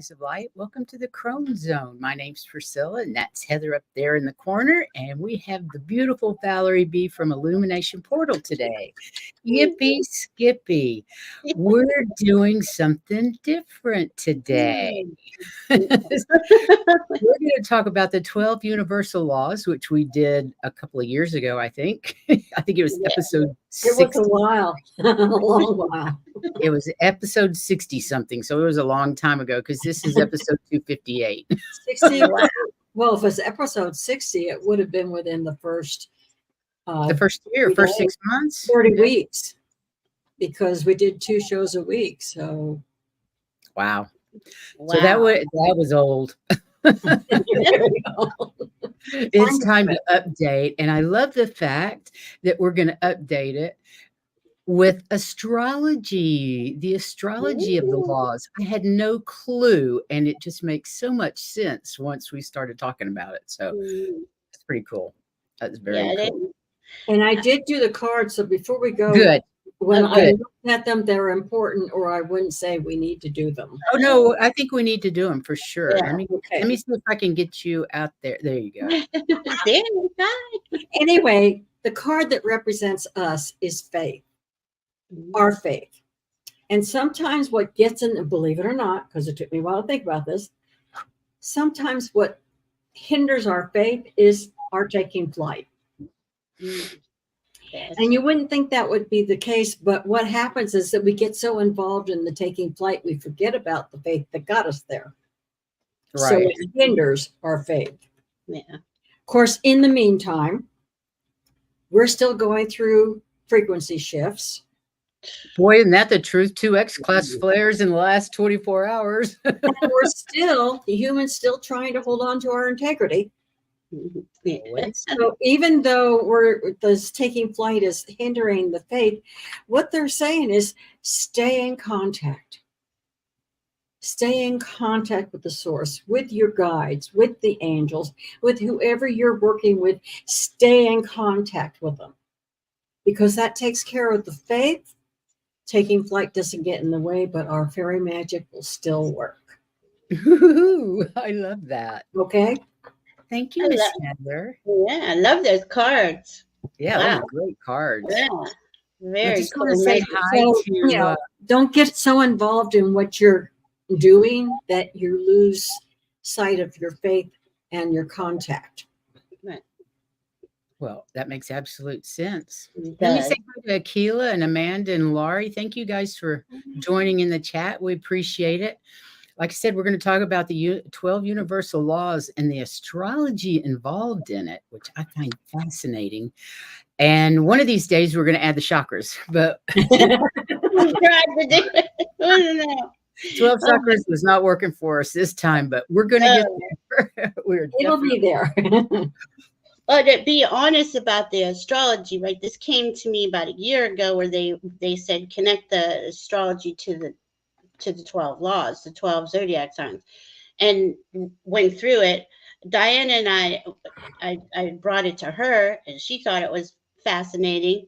beings of light. Welcome to the Chrome Zone. My name's Priscilla, and that's Heather up there in the corner. And we have the beautiful Valerie B from Illumination Portal today. Yippee skippy. We're doing something different today. We're going to talk about the 12 universal laws, which we did a couple of years ago, I think. I think it was episode 60. It was a while, a long while. It was episode 60 something. So it was a long time ago because this is episode 258. 60. Well, if it's episode 60, it would have been within the first year, first 6 months. 30 weeks, because we did 2 shows a week. So wow. So that was old. It's time to update. And I love the fact that we're going to update it with astrology, the astrology of the laws. I had no clue, and it just makes so much sense once we started talking about it. So it's pretty cool. That's very cool. And I did do the cards. So before we go, when I looked at them, they're important, or I wouldn't say we need to do them. Oh, no, I think we need to do them for sure. Yeah, Let me see if I can get you out there. There you go. Anyway, the card that represents us is faith, our faith. And sometimes what gets in, believe it or not, because it took me a while to think about this, sometimes what hinders our faith is our taking flight. Yes. And you wouldn't think that would be the case, but what happens is that we get so involved in the taking flight, we forget about the faith that got us there. Right. So it hinders our faith. Yeah. Of course, in the meantime, we're still going through frequency shifts. Boy, isn't that the truth? 2 X-class flares in the last 24 hours. And we're still, the humans still trying to hold on to our integrity. So even though this taking flight is hindering the faith, what they're saying is stay in contact. Stay in contact with the source, with your guides, with the angels, with whoever you're working with. Stay in contact with them, because that takes care of the faith. Taking flight doesn't get in the way, but our fairy magic will still work. Ooh, I love that. Okay. Thank you, Miss Heather. Yeah, I love those cards. Yeah, wow. Those are great cards. Yeah, very I just want to say hi to. Don't get so involved in what you're doing that you lose sight of your faith and your contact. Right. Well, that makes absolute sense. Let me say hi to Akila and Amanda and Laurie. Thank you guys for joining in the chat. We appreciate it. Like I said, we're going to talk about the 12 universal laws and the astrology involved in it, which I find fascinating. And one of these days, we're going to add the chakras. But 12 chakras was not working for us this time, but we're going to get there. It'll be there. But to be honest about the astrology, right? This came to me about a year ago, where they said connect the astrology to the 12 laws, the 12 zodiac signs, and went through it. Diana and I brought it to her, and she thought it was fascinating.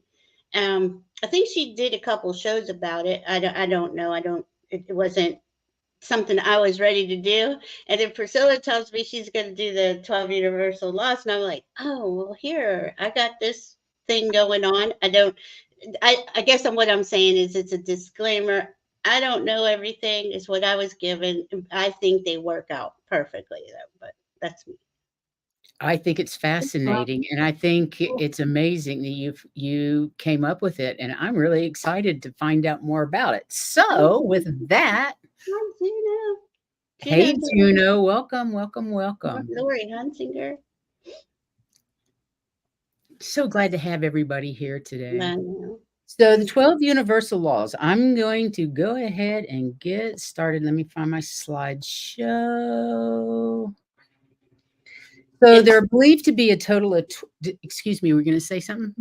I think she did a couple shows about it. I don't know. It wasn't something I was ready to do. And then Priscilla tells me she's going to do the 12 universal laws, and I'm like, oh, well, here, I got this thing going on. I guess what I'm saying is it's a disclaimer. I don't know everything, is what I was given. I think they work out perfectly, though, but that's me. I think it's fascinating, and I think it's amazing that you came up with it, and I'm really excited to find out more about it. So with that, hi, Juno. Hey, Juno, welcome. Lori Hunsinger. So glad to have everybody here today. I know. So the 12 universal laws, I'm going to go ahead and get started. Let me find my slideshow. So they're believed to be a total of, excuse me, we're going to say something?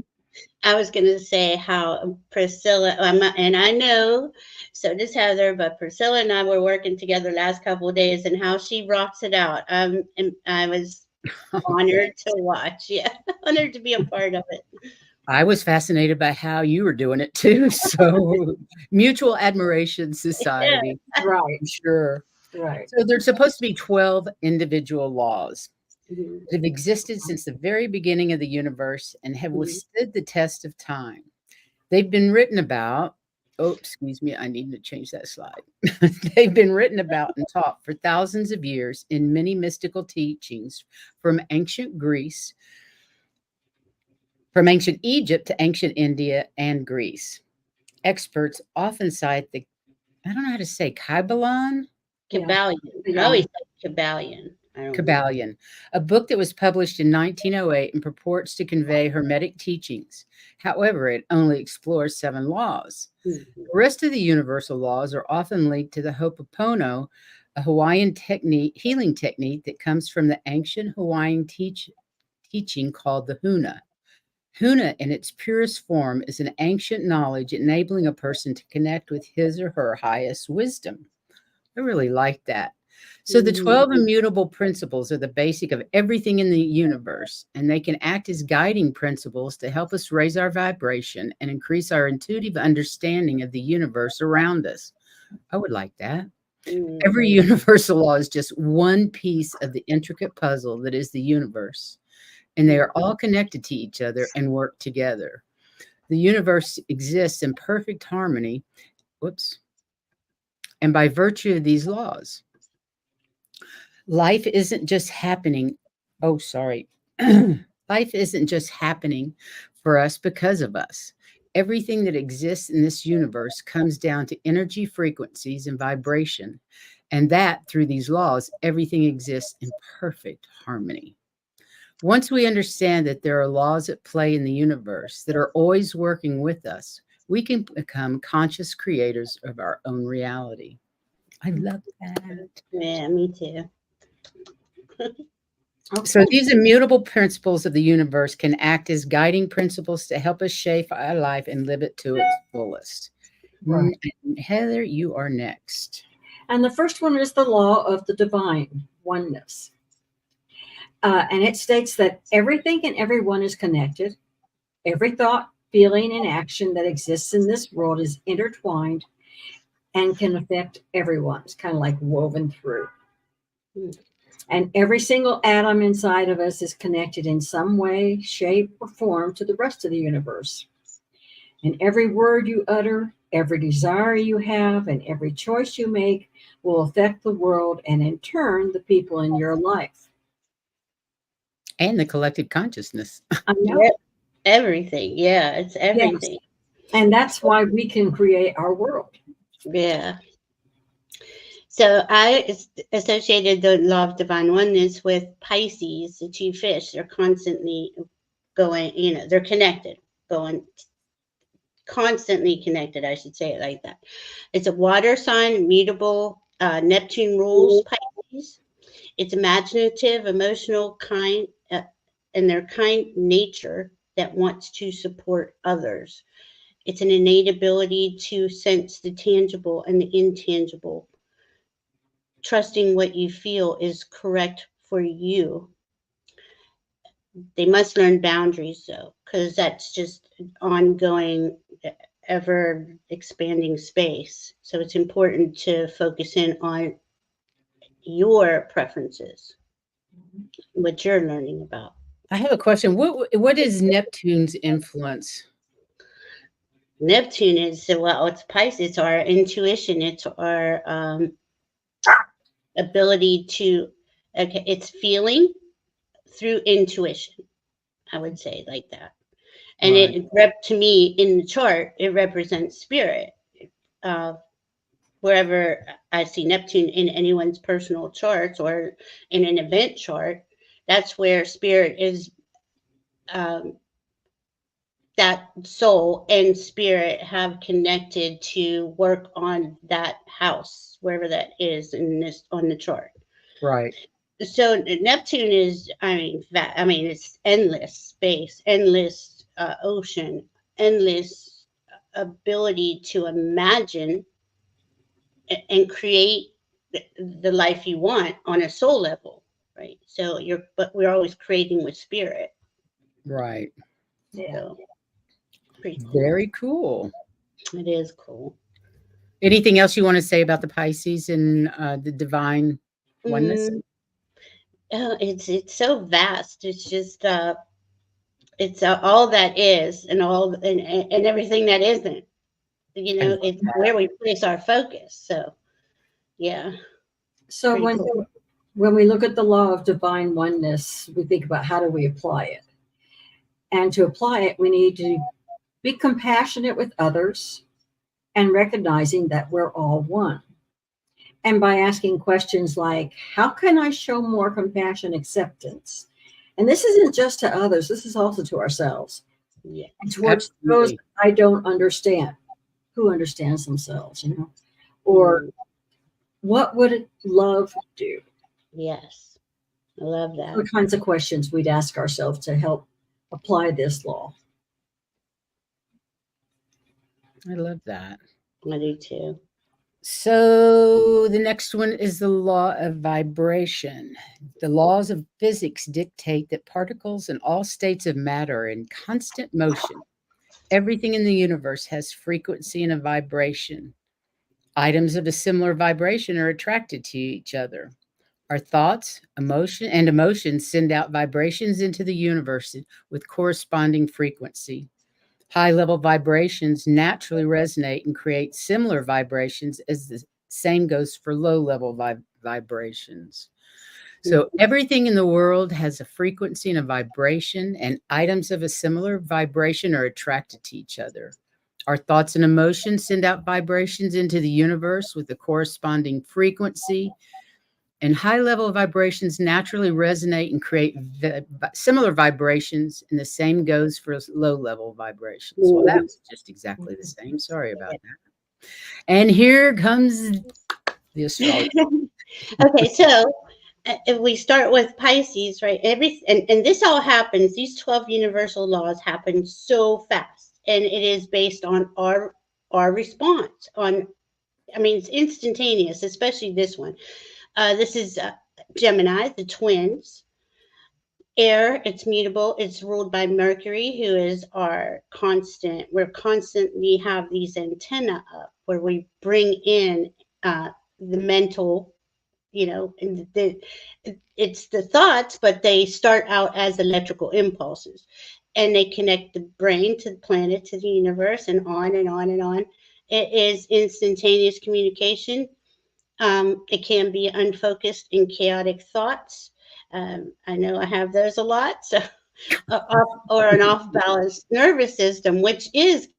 I was going to say how Priscilla, and I know, so does Heather, but Priscilla and I were working together last couple of days, and how she rocks it out. And I was honored to watch. Yeah, honored to be a part of it. I was fascinated by how you were doing it too. So mutual admiration society. Right. Sure. Right. So there's supposed to be 12 individual laws Mhm. that have existed since the very beginning of the universe and have Mhm. withstood the test of time. They've been written about. Oh, excuse me, I need to change that slide. They've been written about and taught for thousands of years in many mystical teachings from ancient Greece, from ancient Egypt to ancient India and Greece. Experts often cite the, I don't know how to say, Kybalion, Yeah. Kabbalion. I Yeah. always like Kabbalion. I don't know. Kabbalion, a book that was published in 1908 and purports to convey Hermetic teachings. However, it only explores 7 laws. Mhm. The rest of the universal laws are often linked to the Ho'oponopono, a Hawaiian healing technique that comes from the ancient Hawaiian teaching called the Huna. Huna, in its purest form, is an ancient knowledge enabling a person to connect with his or her highest wisdom. I really like that. So the 12 immutable principles are the basic of everything in the universe, and they can act as guiding principles to help us raise our vibration and increase our intuitive understanding of the universe around us. I would like that. Mhm. Every universal law is just one piece of the intricate puzzle that is the universe, and they are all connected to each other and work together. The universe exists in perfect harmony. Whoops. And by virtue of these laws, life isn't just happening. Oh, sorry. Life isn't just happening for us because of us. Everything that exists in this universe comes down to energy frequencies and vibration. And that through these laws, everything exists in perfect harmony. Once we understand that there are laws at play in the universe that are always working with us, we can become conscious creators of our own reality. I love that. Yeah, me too. So Okay. these immutable principles of the universe can act as guiding principles to help us shape our life and live it to its fullest. Right. Heather, you are next. And the first one is the law of the divine oneness. And it states that everything and everyone is connected. Every thought, feeling, and action that exists in this world is intertwined and can affect everyone. It's kind of like woven through. Mm. And every single atom inside of us is connected in some way, shape, or form to the rest of the universe. And every word you utter, every desire you have, and every choice you make will affect the world and, in turn, the people in your life. And the collective consciousness. I know. Yep. Everything. Yeah, it's Yes. everything. And that's why we can create our world. Yeah. So I associated the law of divine oneness with Pisces, the 2 fish. They're constantly going, they're connected, going constantly connected. I should say it like that. It's a water sign, mutable. Neptune rules Pisces. It's imaginative, emotional, kind, and their kind nature that wants to support others. It's an innate ability to sense the tangible and the intangible, trusting what you feel is correct for you. They must learn boundaries though, because that's just ongoing, ever expanding space. So it's important to focus in on your preferences, what you're learning about. I have a question. What is Neptune's influence? Neptune is, well, it's Pisces, it's our intuition, it's our ability to, okay, it's feeling through intuition, I would say like that. And Right. to me in the chart, it represents spirit. Uh, Wherever I see Neptune in anyone's personal charts or in an event chart, that's where spirit is. Um, that soul and spirit have connected to work on that house, wherever that is in this on the chart. Right. So Neptune is, it's endless space, endless ocean, endless ability to imagine and create the life you want on a soul level, right? So but we're always creating with spirit. Right. Yeah. So pretty cool. Very cool. It is cool. Anything else you want to say about the Pisces and the divine oneness? Mm, it's so vast. It's just it's all that is and all and everything that isn't. You I know, love it's that. where we place our focus. So yeah, So pretty cool. when we look at the law of divine oneness, we think about how do we apply it. And to apply it, we need to be compassionate with others and recognizing that we're all one. And by asking questions like, how can I show more compassion, acceptance? And this isn't just to others, this is also to ourselves Yeah. and towards those Absolutely. I don't understand. Who understands themselves, you know? Or what would love do? Yes. I love Those that. are the kinds of questions we'd ask ourselves to help apply this law. I love that. I do too. So the next one is the law of vibration. The laws of physics dictate that particles in all states of matter are in constant motion. Everything in the universe has frequency and a vibration. Items of a similar vibration are attracted to each other. Our thoughts, emotions send out vibrations into the universe with corresponding frequency. High level vibrations naturally resonate and create similar vibrations, as the same goes for low level vibrations. So everything in the world has a frequency and a vibration, and items of a similar vibration are attracted to each other. Our thoughts and emotions send out vibrations into the universe with the corresponding frequency, and high level vibrations naturally resonate and create similar vibrations, and the same goes for low level vibrations. Well, that was just exactly the same. Sorry about that. And here comes the astrology. Okay, so if we start with Pisces, right? And this all happens, these 12 universal laws happen so fast. And it is based on our response on, I mean, it's instantaneous, especially this one. This is Gemini, the twins. Air, it's mutable. It's ruled by Mercury, who is our constant. We're constantly have these antenna up where we bring in the mental, you know, and it's the thoughts, but they start out as electrical impulses, and they connect the brain to the planet to the universe, and on and on and on. It is instantaneous communication. It can be unfocused and chaotic thoughts. I know I have those a lot. So, or an off balance nervous system, which is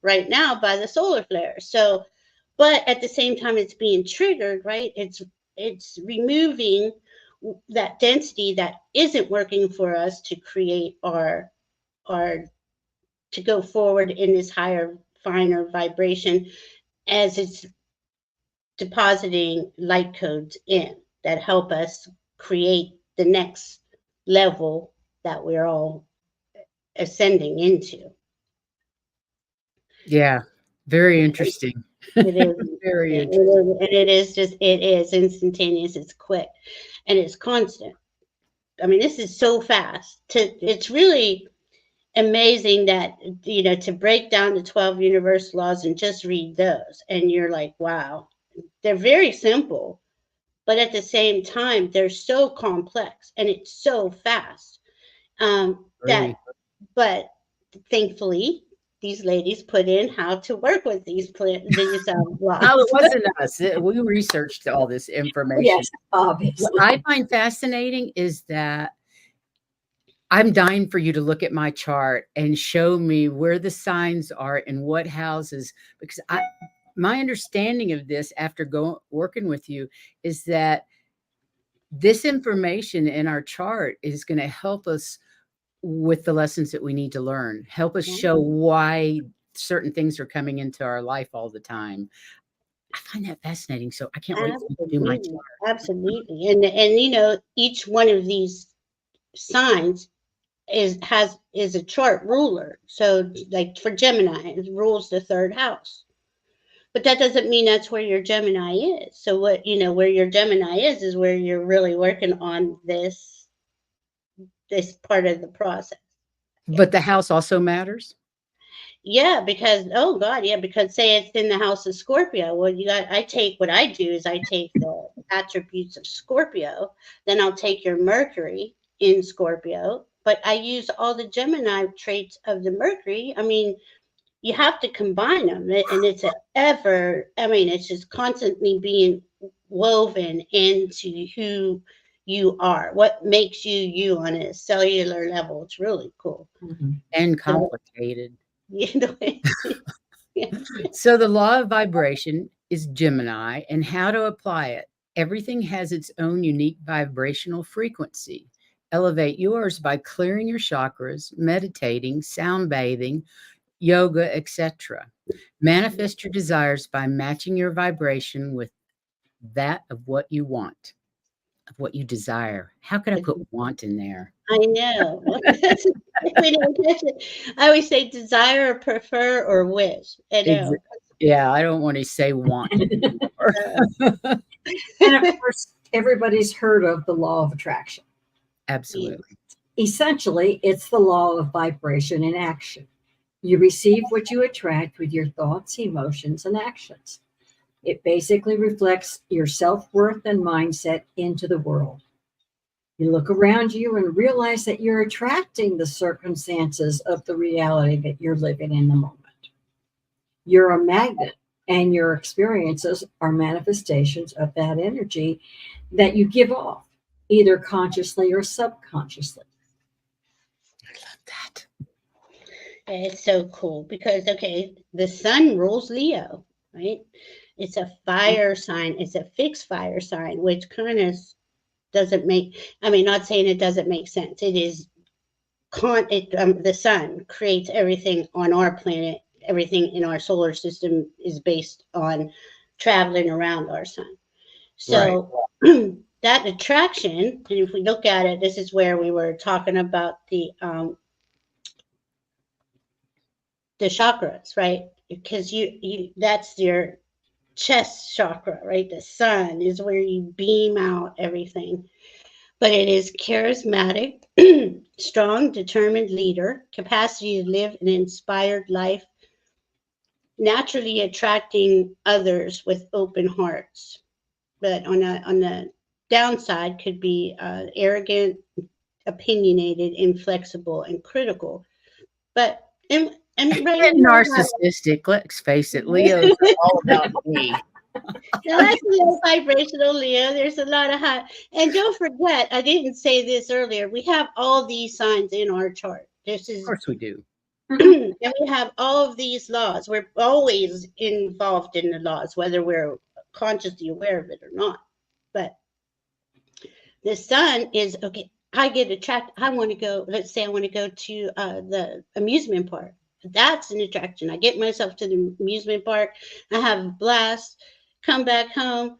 right now by the solar flare. So, but at the same time, it's being triggered, right? It's removing that density that isn't working for us to create our to go forward in this higher, finer vibration as it's depositing light codes in that help us create the next level that we're all ascending into. Yeah, very interesting. It is, Very interesting. it is instantaneous, it's quick, and it's constant. I mean, this is so fast. It's really amazing that, you know, to break down the 12 universal laws and just read those, and you're like, wow, they're very simple, but at the same time, they're so complex and it's so fast. That, Agree. but thankfully, these ladies put in how to work with these No, it laws. wasn't us. We researched all this information. Yes, What obviously. I find fascinating is that I'm dying for you to look at my chart and show me where the signs are and what houses, because my understanding of this after working with you is that this information in our chart is going to help us with the lessons that we need to learn, help us show why certain things are coming into our life all the time. I find that fascinating. So I can't wait to do my Absolutely, chart. absolutely, and you know, each one of these signs is a chart ruler. So, like for Gemini, it rules the third house. But that doesn't mean that's where your Gemini is. So what, you know, where your Gemini is where you're really working on this part of the process. Yeah. But the house also matters. Yeah, because oh God, yeah, because say it's in the house of Scorpio. Well, I take what I do is I take the attributes of Scorpio, then I'll take your Mercury in Scorpio, but I use all the Gemini traits of the Mercury. I mean, you have to combine them, and it's it's just constantly being woven into who you are, what makes you you on a cellular level. It's really cool. And So, complicated. you know, yeah. So the law of vibration is Gemini, and how to apply it. Everything has its own unique vibrational frequency. Elevate yours by clearing your chakras, meditating, sound bathing, yoga, etc. Manifest your desires by matching your vibration with that of what you want, of what you desire. How could I put want in there? I know. We don't catch it. I always say desire, prefer, or wish. I know. Yeah, I don't want to say want anymore. And of course, everybody's heard of the law of attraction. Absolutely. Essentially, it's the law of vibration in action. You receive what you attract with your thoughts, emotions, and actions. It basically reflects your self-worth and mindset into the world. You look around you and realize that you're attracting the circumstances of the reality that you're living in the moment. You're a magnet, and your experiences are manifestations of that energy that you give off, either consciously or subconsciously. I love that. It's so cool because, okay, the sun rules Leo, right? It's a fire sign. It's a fixed fire sign, which kind of doesn't make, not saying it doesn't make sense. It is, the sun creates everything on our planet. Everything in our solar system is based on traveling around our sun. So that attraction, and if we look at it, this is where we were talking about the chakras, right? Because you that's your chest chakra, right? The sun is where you beam out everything. But it is charismatic, strong, determined leader, capacity to live an inspired life, naturally attracting others with open hearts. But on the downside could be arrogant, opinionated, inflexible, and critical. But and right And now, narcissistic, let's face it, Leo's are all about me. now that's a low vibrational Leo. There's a lot of high. And don't forget, I didn't say this earlier. We have all these signs in our chart. This Of is, course we do. and we have all of these laws. We're always involved in the laws, whether we're consciously aware of it or not. But the sun is okay. I get attracted. I want to go. Let's say I want to go to the amusement park. That's an attraction. I get myself to the amusement park. I have a blast. Come back home.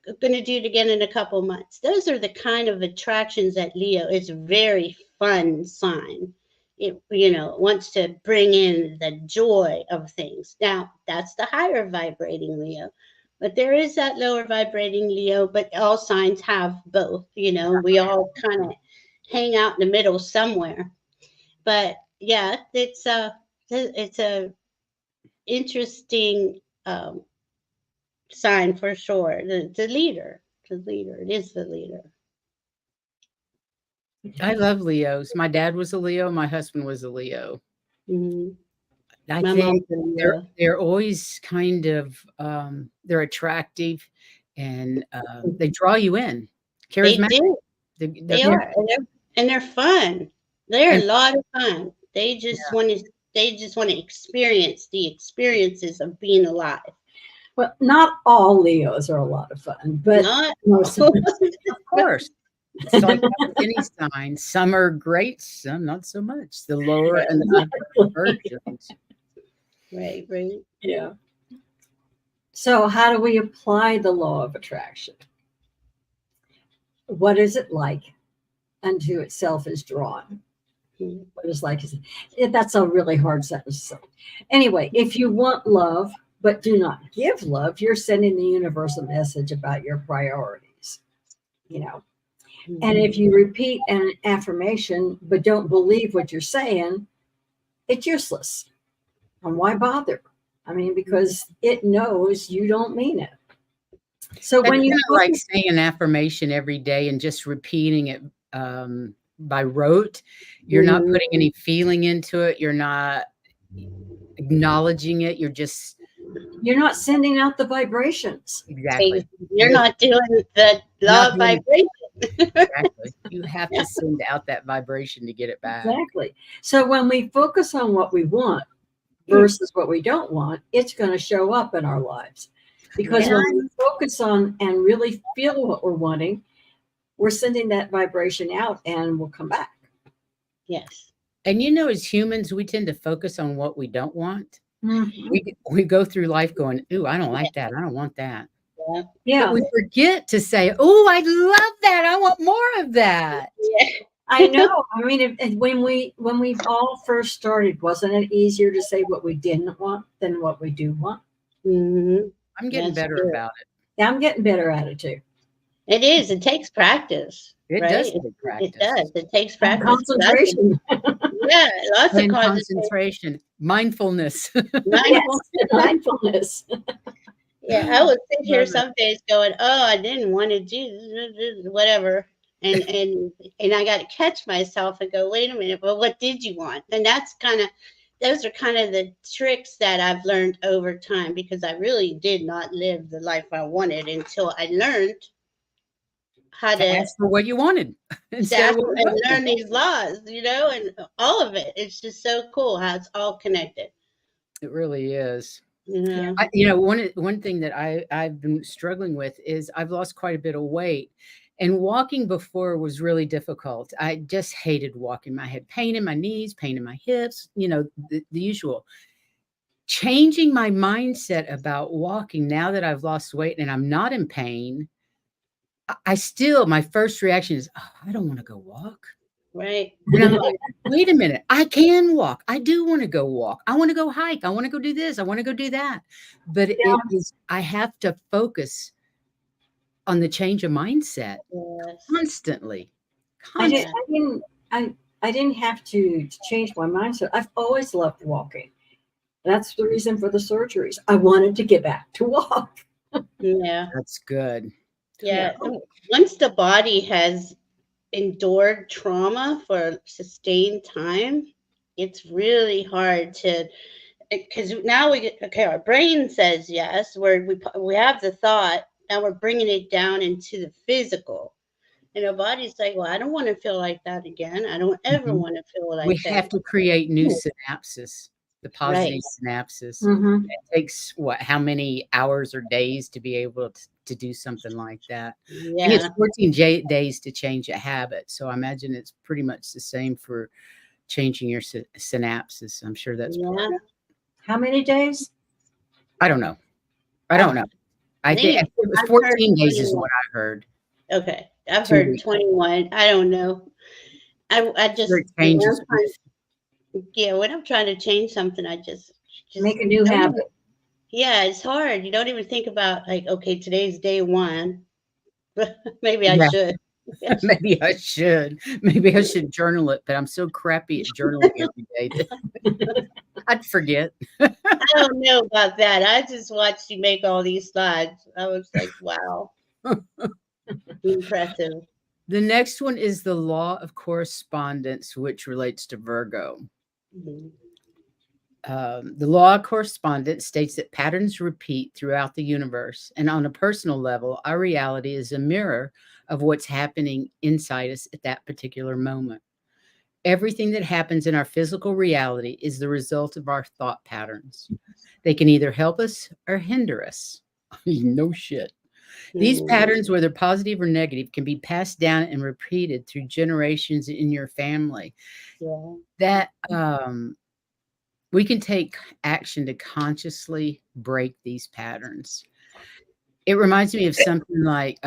I'm going to do it again in a couple months. Those are the kind of attractions that Leo is a very fun sign. It wants to bring in the joy of things. Now that's the higher vibrating Leo. But there is that lower vibrating Leo, but all signs have both. We all kind of hang out in the middle somewhere. But yeah, it's a interesting sign for sure. The leader, it is the leader. I love Leos. My dad was a Leo. My husband was a Leo. Mm-hmm. I My think mom's a they're Leo. they're always kind of they're attractive, and they draw you in. They Charismatic. do. They're They are, and they're fun. They're a and lot of fun. They just want to. They just want to experience the experiences of being alive. Well, not all Leos are a lot of fun, but Not most of them. of course. It's like with any sign. Some are great, some not so much. The lower and the upper versions. right. Yeah. So, how do we apply the law of attraction? What is it like unto itself is drawn? Mhm. What is like is that's a really hard sentence. So, anyway, if you want love but do not give love, you're sending the universe a message about your priorities. And if you repeat an affirmation but don't believe what you're saying, it's useless. And why bother? I mean, because it knows you don't mean it. So That's when you kind of like focus, saying an affirmation every day and just repeating it by rote. You're not Mhm. putting any feeling into it. You're not acknowledging it. You're just you're not sending out the vibrations. exactly. You're not doing the law Not of doing vibration. exactly. You have to send out that vibration to get it back. Exactly. So when we focus on what we want versus what we don't want, it's going to show up in our lives. Because Yeah. when we focus on and really feel what we're wanting, we're sending that vibration out and we'll come back. Yes. And you know, as humans, we tend to focus on what we don't want. Mhm. We go through life going, "Ooh, I don't like that. I don't want that." Yeah. But Yeah, we forget to say, "Oh, I love that. I want more of that." Yeah. I know. I mean, when we all first started, wasn't it easier to say what we didn't want than what we do want? Mm-hmm. I'm getting That's better true. about it. Yeah, I'm getting better at it too. It is. It takes practice, It right? does take It practice. does. It takes And practice. concentration. Yeah, lots of And concentration. concentration, mindfulness. Yes, Mindful. mindfulness. Yeah, I would sit here Love it. some days going, "Oh, I didn't want to do whatever," and I got to catch myself and go, "Wait a minute, but what did you want?" And those are kind of the tricks that I've learned over time because I really did not live the life I wanted until I learned how To to ask for what you wanted instead of ask what you and don't learn want. these laws, and all of it. It's just so cool how it's all connected. It really is. You know. One thing that I've been struggling with is I've lost quite a bit of weight, and walking before was really difficult. I just hated walking. I had pain in my knees, pain in my hips, the usual. Changing my mindset about walking now that I've lost weight and I'm not in pain, I still my first reaction is, "Oh, I don't wanna go walk." Right. And I'm like, "Wait a minute, I can walk. I do wanna go walk. I wanna go hike. I wanna go do this. I wanna go do that." But it Yeah, is I have to focus on the change of mindset Yes. constantly, I did. Yeah. constantly. I didn't have to change my mindset. I've always loved walking. That's the reason for the surgeries. I wanted to get back to walk. Yeah. That's good. Yeah. Yeah. Once the body has endured trauma for sustained time, it's really hard to because now okay, our brain says yes, we have the thought, now we're bringing it down into the physical, and our body's like, well, I don't want to feel like that again. I don't ever Mhm. want to feel like We that. have to create new synapses, the Right. positive synapses. Mm-hmm. It takes how many hours or days to be able to do something like that? I think it's Yeah. 14 days to change a habit. So I imagine it's pretty much the same for changing your synapses. I'm sure that's part Yeah. of it. How many days? I don't know. I I don't know. I think think it was I've heard 14 days is 21. what I heard. Okay, I've 2 heard weeks. 21. I don't know. I Sure just it changes with yeah, when I'm trying to change something, I just Make a new don't even, habit. yeah, it's hard. You don't even think about like, okay, today's day one. Maybe I yeah, should. maybe I should. Maybe I should journal it, but I'm so crappy at journaling every day that I'd forget. I don't know about that. I just watched you make all these slides. I was like, wow, impressive. The next one is the law of correspondence, which relates to Virgo. Mhm. The law of correspondence states that patterns repeat throughout the universe. And on a personal level, our reality is a mirror of what's happening inside us at that particular moment. Everything that happens in our physical reality is the result of our thought patterns. They can either help us or hinder us. No shit. These Mhm. patterns, whether positive or negative, can be passed down and repeated through generations in your family. Yeah. That we can take action to consciously break these patterns. It reminds me of something like,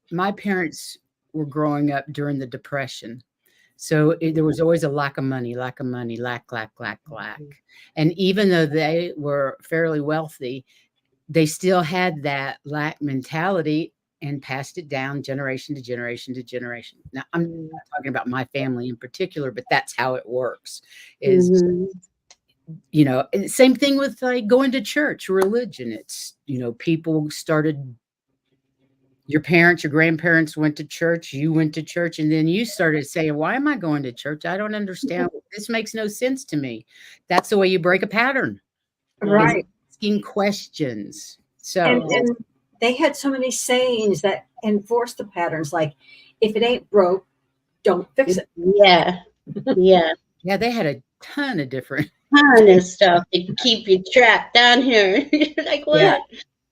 my parents were growing up during the Depression. So there was always a lack of money, lack of money, lack, lack, lack, lack. And even though they were fairly wealthy, they still had that lack mentality and passed it down generation to generation to generation. Now, I'm Mhm. not talking about my family in particular, but that's how it works. Is Mhm. and same thing with like going to church, religion. It's, people started, your parents, your grandparents went to church, you went to church, and then you started saying, why am I going to church? I don't understand. This makes no sense to me. That's the way you break a pattern, is Right. asking questions. And, So, and they had so many sayings that enforce the patterns, like, if it ain't broke, don't fix it. Yeah. Yeah. yeah, they had a ton of different. Ton of stuff to keep you trapped down here. You're like, Yeah, what?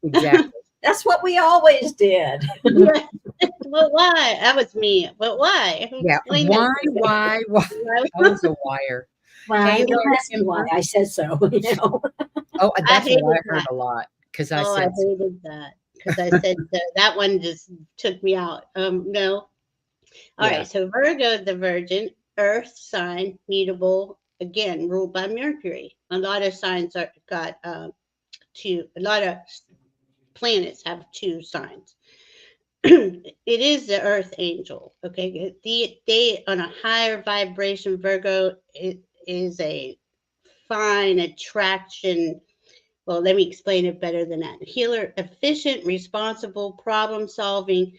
exactly. That's what we always did. Yeah. Well, why? That was me. But why? Yeah. Explain Why? that to me. I was a wire. Why? Hey, Don't ask me why. Amber. I said so. Oh, I that's hated what I heard that. a lot because I Oh, I said, hated that because I said that one just took me out. No. All yeah, right. So Virgo, the Virgin, Earth sign, mutable, again ruled by Mercury. A lot of signs are got two. A lot of planets have two signs. It is the Earth angel. Okay, they on a higher vibration. Virgo it is a fine attraction. Well, let me explain it better than that. Healer, efficient, responsible, problem solving.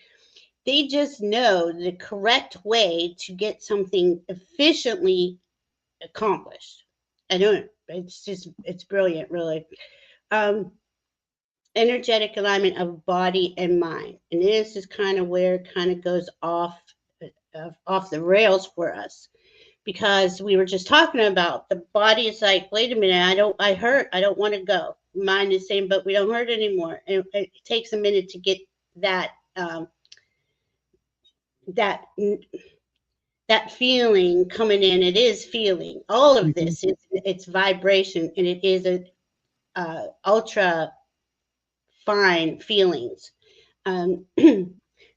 They just know the correct way to get something efficiently accomplished. I don't. It's brilliant, really. Um, Energetic alignment of body and mind, and this is kind of where it kind of goes off the rails for us because we were just talking about the body is like, wait a minute, I hurt, I don't want to go. Mind is saying, but we don't hurt anymore, and it takes a minute to get that that that feeling coming in. It is feeling all of mhm, this. It's vibration, and it is a ultra fine feelings. Um,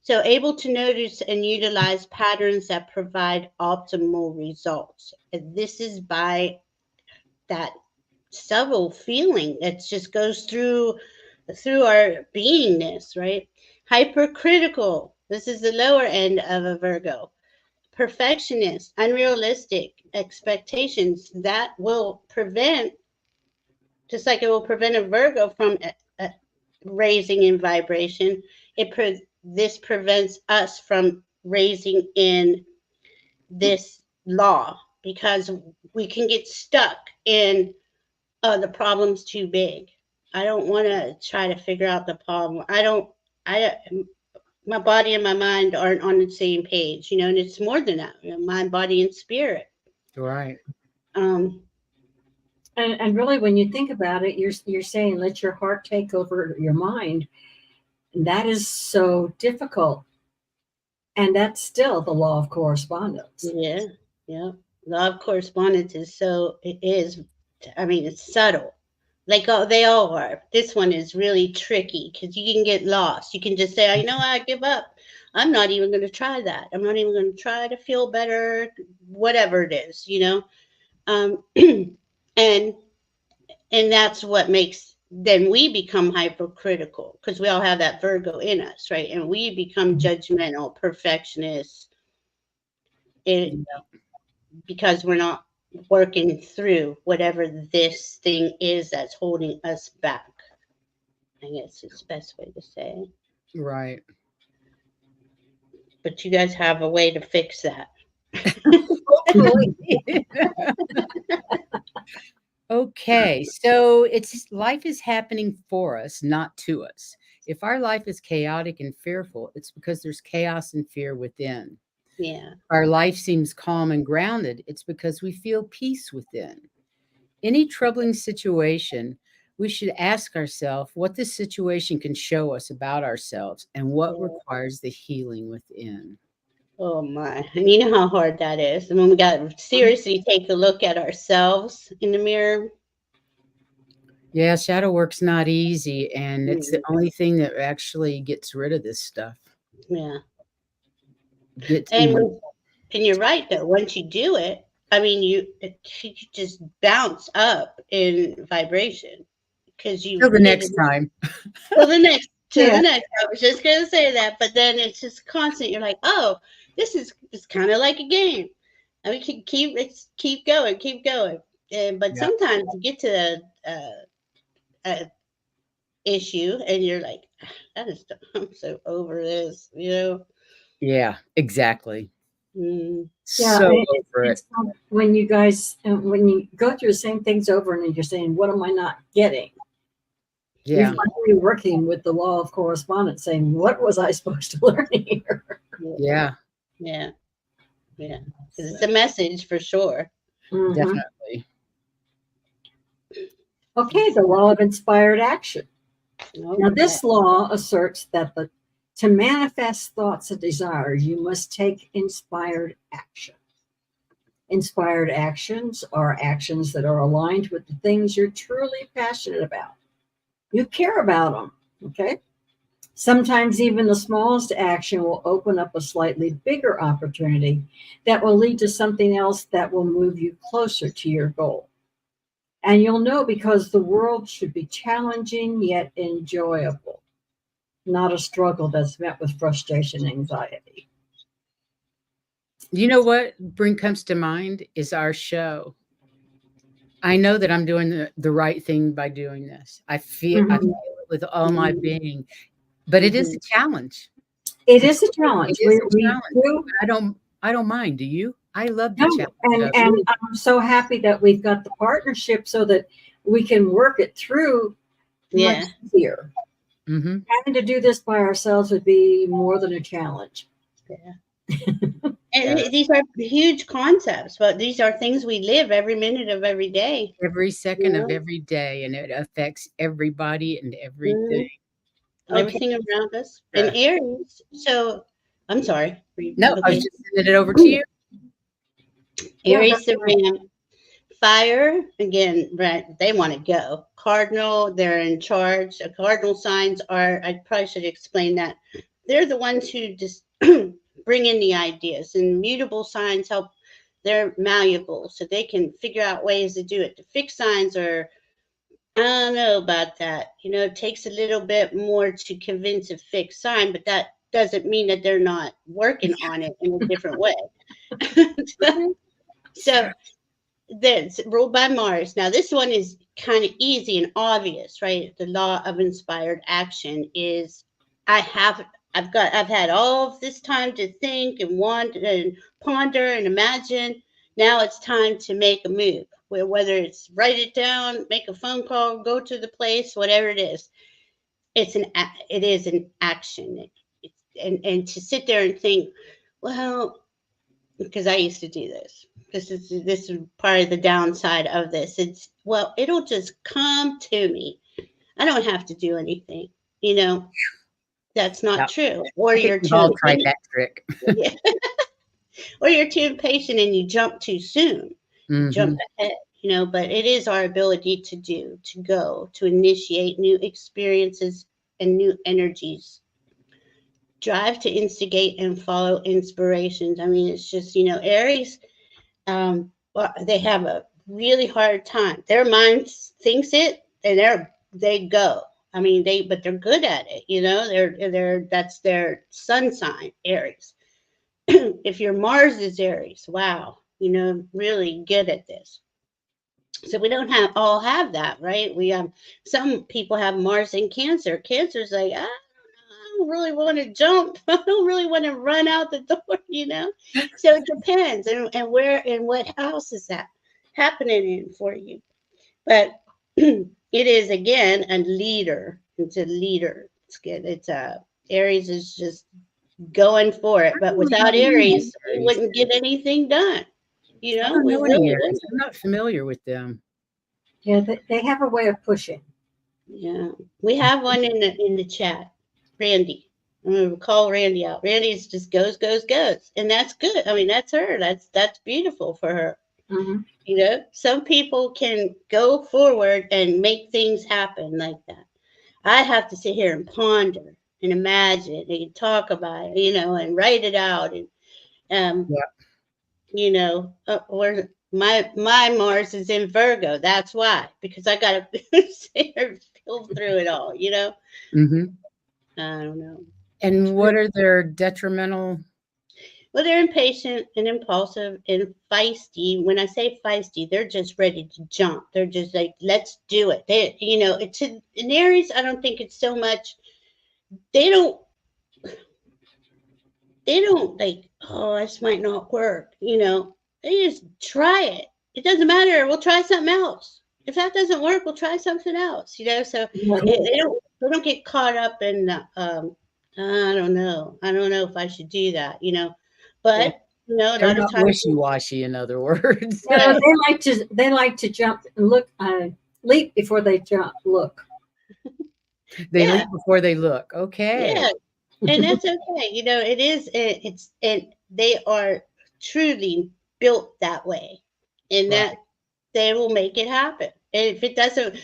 so able to notice and utilize patterns that provide optimal results. And this is by that subtle feeling that just goes through our beingness, right? Hypercritical. This is the lower end of a Virgo. Perfectionist, unrealistic expectations that will prevent, just like it will prevent a Virgo from raising in vibration. This prevents us from raising in this law because we can get stuck in the problem's too big. I don't want to try to figure out the problem. I don't. I My body and my mind aren't on the same page, and it's more than that. Mind, body, and spirit. right. Um, And really, when you think about it, you're saying let your heart take over your mind. And that is so difficult. And that's still the law of correspondence. yeah, yeah. Law of correspondence is so. It is. I mean, it's subtle. Like, oh, they all are. This one is really tricky because you can get lost. You can just say, oh, you know what, I give up. I'm not even going to try that. I'm not even going to try to feel better, whatever it is. And that's what makes then we become hypercritical because we all have that Virgo in us, right? And we become judgmental, perfectionists, it, because we're not working through whatever this thing is that's holding us back. I guess it's the best way to say. Right. But you guys have a way to fix that. Hopefully. Okay, so it's life is happening for us, not to us. If our life is chaotic and fearful, it's because there's chaos and fear within. Yeah. Our life seems calm and grounded, it's because we feel peace within. Any troubling situation, we should ask ourselves what this situation can show us about ourselves and what Yeah. requires the healing within. Oh my. And you know how hard that is. And when we got to seriously take a look at ourselves in the mirror. Yeah, shadow work's not easy, and it's the Mm, only thing that actually gets rid of this stuff. yeah. Gets And even and you're right though. Once you do it, I mean, you just bounce up in vibration because you till the hit next it time. till Yeah. the next. I was just gonna say that, but then it's just constant. You're like, oh, this is it's kind of like a game. I mean, keep going, keep going. But Yeah. sometimes you get to a issue and you're like, I'm so over this, you know. Yeah, exactly. Mm, Yeah, So over it. it's when you guys when you go through the same things over and you're saying, "What am I not getting?" You're Yeah. finally working with the law of correspondence, saying, "What was I supposed to learn here?" Yeah, yeah, yeah. 'Cause it's a message for sure. Mhm. definitely. Okay, the law of inspired action. Now, Okay. this law asserts that to manifest thoughts and desires, you must take inspired action. Inspired actions are actions that are aligned with the things you're truly passionate about. You care about them, okay? Sometimes even the smallest action will open up a slightly bigger opportunity that will lead to something else that will move you closer to your goal. And you'll know because the world should be challenging yet enjoyable, not a struggle that's met with frustration and anxiety. You know what comes to mind is our show. I know that I'm doing the right thing by doing this. I Mhm. feel it with all my being, but it is a challenge. It It's is a it challenge. is a We challenge, do. but I don't mind. Do you? I love the No, challenge and of it. I'm so happy that we've got the partnership so that we can work it through much Yeah. easier. Mhm. Having to do this by ourselves would be more than a challenge. And Yeah. these are huge concepts, but these are things we live every minute of every day. Every You second of know, every day, and it affects everybody and everything. Mhm. Okay. Everything around us. And Uh, Aries. So, I'm sorry. no, I was Okay. just sending it over to you. Yeah, Aries, that's the right. ram. Fire, again, right, they want to go. Cardinal, they're in charge. Cardinal signs are, I probably should explain that. They're the ones who just bring in the ideas, and mutable signs help. They're malleable, so they can figure out ways to do it. The fixed signs are, I don't know about that. You know, it takes a little bit more to convince a fixed sign, but that doesn't mean that they're not working on it in a different way. So, that's ruled by Mars. Now, this one is kind of easy and obvious, right? The law of inspired action is I have I've had all of this time to think and want and ponder and imagine. Now it's time to make a move. Whether it's write it down, make a phone call, go to the place, whatever it is, it is an action. And to sit there and think, well, because I used to do this. This is part of the downside of this. It's, well, it'll just come to me. I don't have to do anything. You know, that's not Yeah, true. Or I think you're we've too all tried impatient. that trick. Yeah. Or you're too impatient and you jump too soon. You jump Mhm. ahead. You know, but it is our ability to do, to go, to initiate new experiences and new energies. Drive to instigate and follow inspirations. I mean, it's just, Aries, well, they have a really hard time. Their mind thinks it, and they go. I mean, but they're good at it. They're that's their sun sign, Aries. If your Mars is Aries, wow, really good at this. So we don't all have that, right? We have some people have Mars in Cancer. Cancer's like, I don't really want to jump. I don't really want to run out the door. So it depends, and where and what house is that happening in for you. But it is again a leader. It's a leader. It's good. Aries is just going for it. I But don't know without any Aries, we Aries. wouldn't get anything done. I don't We know any really Aries. wouldn't. I'm not familiar with them. Yeah, they have a way of pushing. Yeah, we have one in the chat, Randy. I'm gonna call Randy out. Randy's just goes, goes, goes, and that's good. I mean, that's her. That's beautiful for her. Mhm. Some people can go forward and make things happen like that. I have to sit here and ponder and imagine and talk about it, and write it out, and um, Yeah. or my Mars is in Virgo. That's why, because I got to sit here and feel through it all. Mhm. I don't know. And what are their detrimental Well, they're impatient and impulsive and feisty. When I say feisty, they're just ready to jump. They're just like, let's do it. They, it's in Aries. I don't think it's so much. They don't. They don't like. Oh, this might not work. They just try it. It doesn't matter. We'll try something else. If that doesn't work, we'll try something else. So they don't get caught up in. I don't know. I don't know if I should do that. But a They're lot of not times. wishy-washy, in other words. No, they like to jump and look, leap before they jump. Look. They Yeah. leap before they look. Okay. Yeah, and that's okay. It is. And they are truly built that way, and Right. that they will make it happen. And if it doesn't,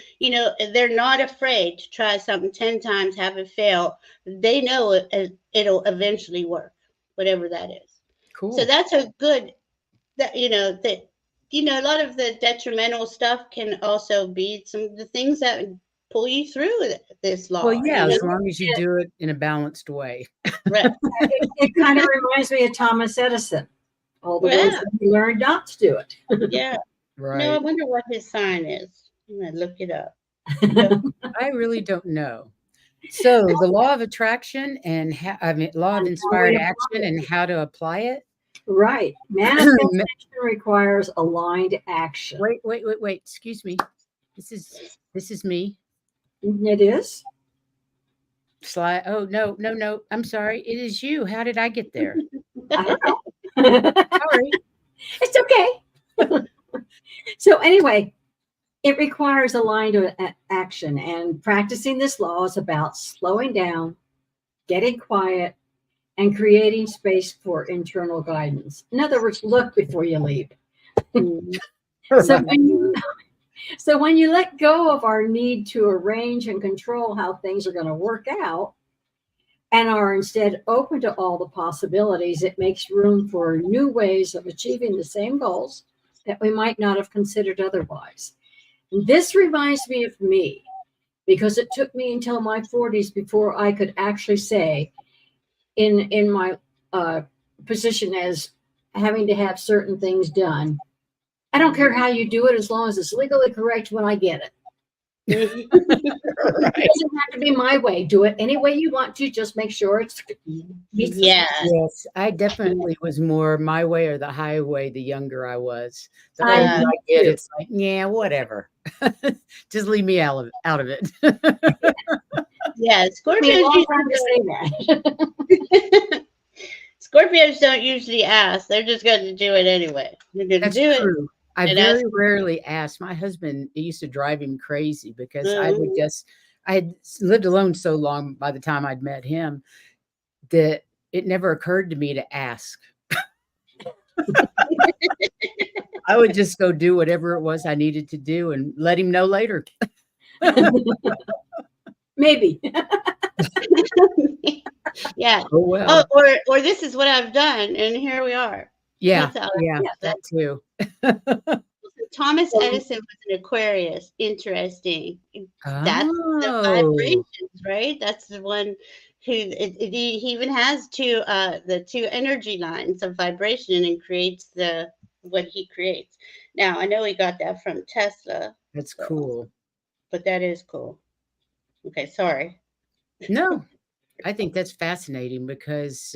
they're not afraid to try something 10 times, have it fail. They know it'll eventually work, whatever that is. Cool. So that's a good that a lot of the detrimental stuff can also be some of the things that pull you through this law. Well, yeah, as long as you do it in a balanced way. Right. It kind of reminds me of Thomas Edison. All the ways that he learned not to do it. Yeah. Right. No, I wonder what his sign is. I'm gonna look it up. I really don't know. So the law of attraction and law of inspired action and how to apply it. Right. Manifestation requires aligned action. Wait. Excuse me. This is me. It is. Slide. Oh, no. I'm sorry. It is you. How did I get there? I don't know. Sorry. It's okay. So anyway, it requires aligned action, and practicing this law is about slowing down, getting quiet, and creating space for internal guidance. In other words, look before you leap. So when you let go of our need to arrange and control how things are going to work out, and are instead open to all the possibilities, it makes room for new ways of achieving the same goals that we might not have considered otherwise. And this reminds me of me, because it took me until my 40s before I could actually say, in my position as having to have certain things done, I don't care how you do it as long as it's legally correct when I get it. It doesn't have to be my way. Do it any way you want to. Just make sure it's. Yes, I definitely was more my way or the highway the younger I was. The older I get, it's like, yeah, whatever. Just leave me out of it. Yeah, Scorpios don't usually ask. They're just going to do it anyway. They're going to do true. it. I very rarely ask. My husband, it used to drive him crazy because I had lived alone so long by the time I'd met him that it never occurred to me to ask. I would just go do whatever it was I needed to do and let him know later. Maybe. Yeah. Oh, well. Or this is what I've done, and here we are. Yeah, that too. Thomas Edison was an Aquarius. Interesting. That's the vibrations, right? That's the one who he even has the two energy lines of vibration and creates what he creates. Now I know he got that from Tesla. That's cool. But that is cool. Okay, sorry. No, I think that's fascinating because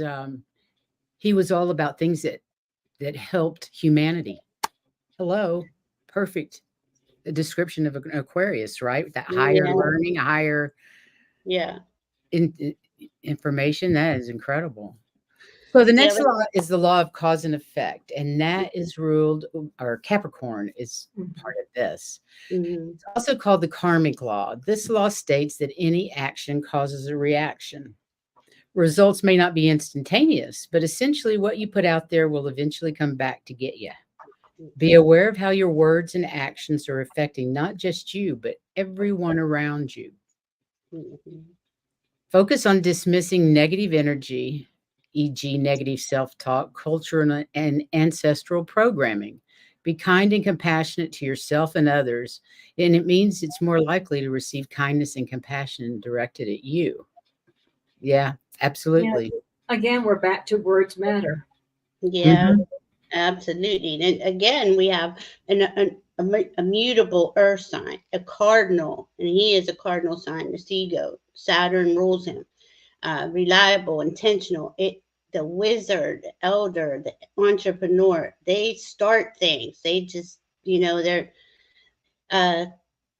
he was all about things that helped humanity. Hello, perfect description of an Aquarius, right? That higher learning, higher information. That is incredible. So the next law is the law of cause and effect, and that is ruled, or Capricorn is part of this. It's also called the karmic law. This law states that any action causes a reaction. Results may not be instantaneous, but essentially what you put out there will eventually come back to get you. Be aware of how your words and actions are affecting not just you, but everyone around you. Focus on dismissing negative energy, e.g. negative self-talk, culture, and ancestral programming. Be kind and compassionate to yourself and others, and it means it's more likely to receive kindness and compassion directed at you. Yeah, absolutely. Yeah. Again, we're back to words matter. Yeah, Mhm. absolutely. And again, we have a mutable earth sign, a cardinal, and he is a cardinal sign, the sea goat. Saturn rules him. Reliable, intentional. The wizard, the elder, the entrepreneur. They start things. They just, they're. Uh,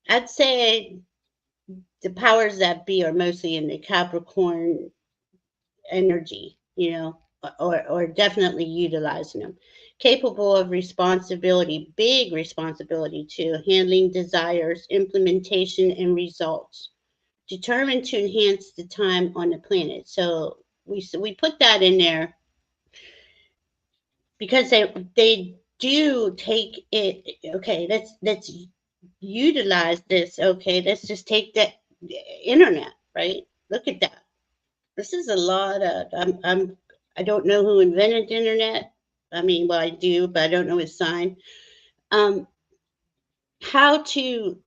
I'd say the powers that be are mostly in the Capricorn energy, or definitely utilizing them. Capable of responsibility, big responsibility too, handling desires, implementation, and results. Determined to enhance the time on the planet. So we put that in there because they do take it. Okay, let's utilize this. Okay, let's just take that internet, right? Look at that. This is a lot of. I don't know who invented the internet. I mean, well, I do, but I don't know his sign. Um, how to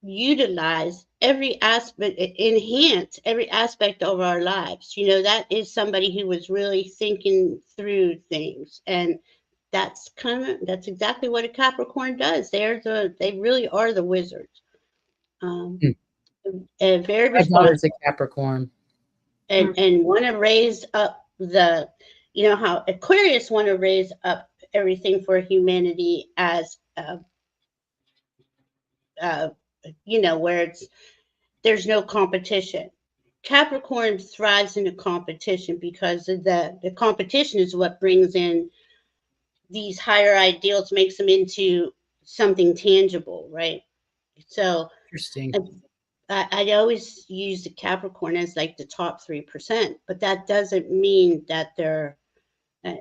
utilize every aspect, enhance every aspect of our lives. That is somebody who was really thinking through things, and that's exactly what a Capricorn does. They really are the wizards. Um, Mm. and very My daughter's responsible, a Capricorn. and want to raise up how Aquarius want to raise up everything for humanity as uh, where there's no competition. Capricorn thrives in the competition because of the competition is what brings in these higher ideals, makes them into something tangible, right? So Interesting. I always use the Capricorn as like the top 3%, but that doesn't mean that they're,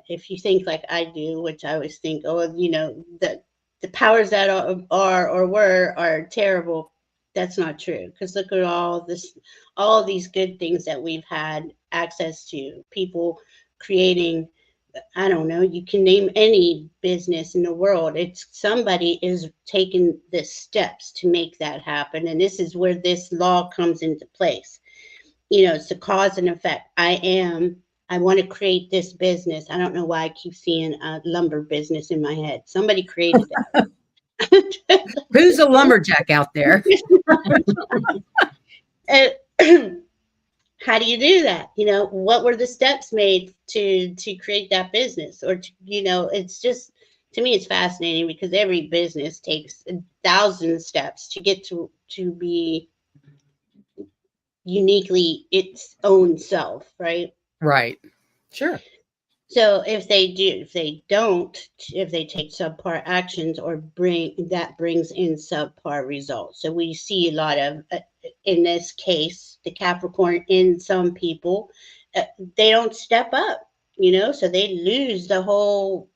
if you think like I do, which I always think, oh, the powers that are or were are terrible. That's not true, because look at all these good things that we've had access to. People creating, I don't know, you can name any business in the world. It's somebody is taking the steps to make that happen. And this is where this law comes into place. It's a cause and effect. I want to create this business. I don't know why I keep seeing a lumber business in my head. Somebody created that. Who's a lumberjack out there? And how do you do that? What were the steps made to create that business? Or it's just, to me, it's fascinating because every business takes 1,000 steps to get to be uniquely its own self, right? Right. Sure. So if they don't, if they take subpar actions or brings in subpar results. So we see a lot of, in this case, the Capricorn in some people, uh, they don't step up, so they lose the whole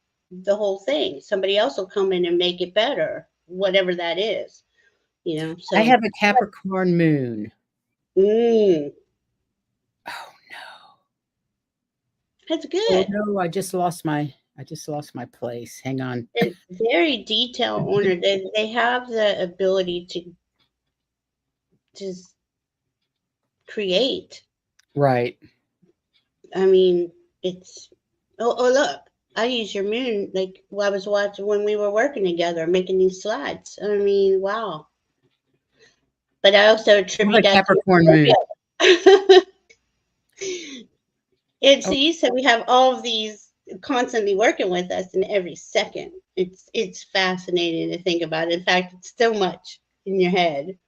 thing. Somebody else will come in and make it better, whatever that is, I so. have a Capricorn moon. Mm, Oh, that's oh good. no, I just lost my place. Hang on. It's very detail oriented. They have the ability to just create. Right. I mean, it's look, I use your moon like I was watching when we were working together, making these slides. I mean, wow. But I also I have attribute a that to Capricorn moon. Scorpio. And Oh, see, so we have all of these constantly working with us in every second. It's fascinating to think about. In fact, it's so much in your head.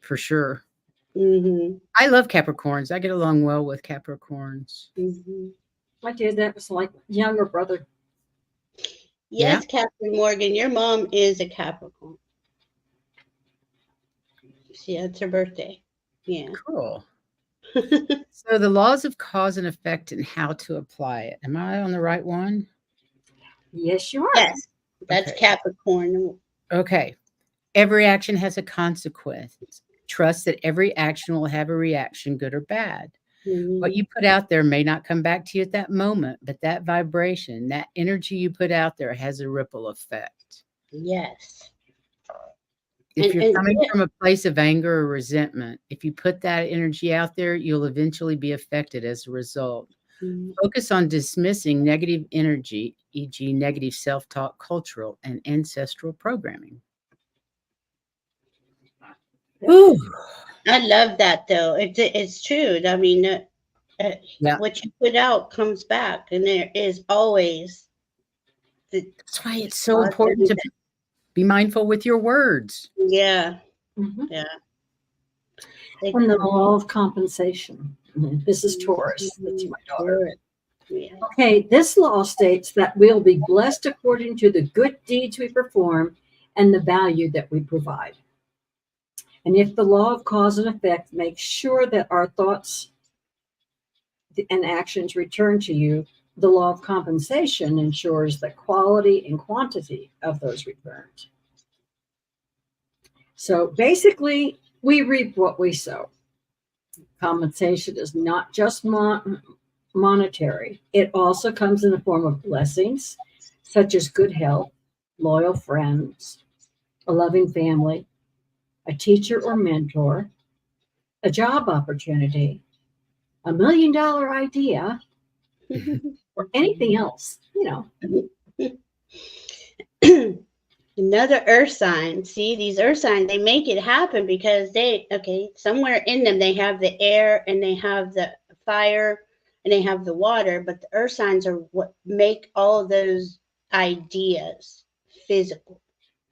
for sure. Hmm. I love Capricorns. I get along well with Capricorns. Hmm. I did. That was like younger brother. Yeah. Yes, Captain Morgan, your mom is a Capricorn. See, it's her birthday. Yeah. Cool. So the laws of cause and effect and how to apply it. Am I on the right one? Yes, you are. Yes, that's Okay. Capricorn. Okay. Every action has a consequence. Trust that every action will have a reaction, good or bad. What Hmm. you put out there may not come back to you at that moment, but that vibration, that energy you put out there has a ripple effect. Yes. If And you're and coming yeah, from a place of anger or resentment, if you put that energy out there, you'll eventually be affected as a result. Mhm. Focus on dismissing negative energy, e.g., negative self talk, cultural, and ancestral programming. Yep. Ooh, I love that though. It's true. I mean, yeah. what you put out comes back, and there is always the That's why it's so important positive. to be mindful with your words. Yeah, Mhm. yeah. They And the come. law of compensation. This is Taurus. That's my daughter. Sure. Yeah. Okay, this law states that we'll be blessed according to the good deeds we perform and the value that we provide. And if the law of cause and effect makes sure that our thoughts and actions return to you, the law of compensation ensures the quality and quantity of those returns. So basically, we reap what we sow. Compensation is not just monetary, it also comes in the form of blessings, such as good health, loyal friends, a loving family, a teacher or mentor, a job opportunity, $1 million idea, or anything else, Another earth sign. See, these earth signs, they make it happen because somewhere in them, they have the air and they have the fire and they have the water, but the earth signs are what make all of those ideas physical,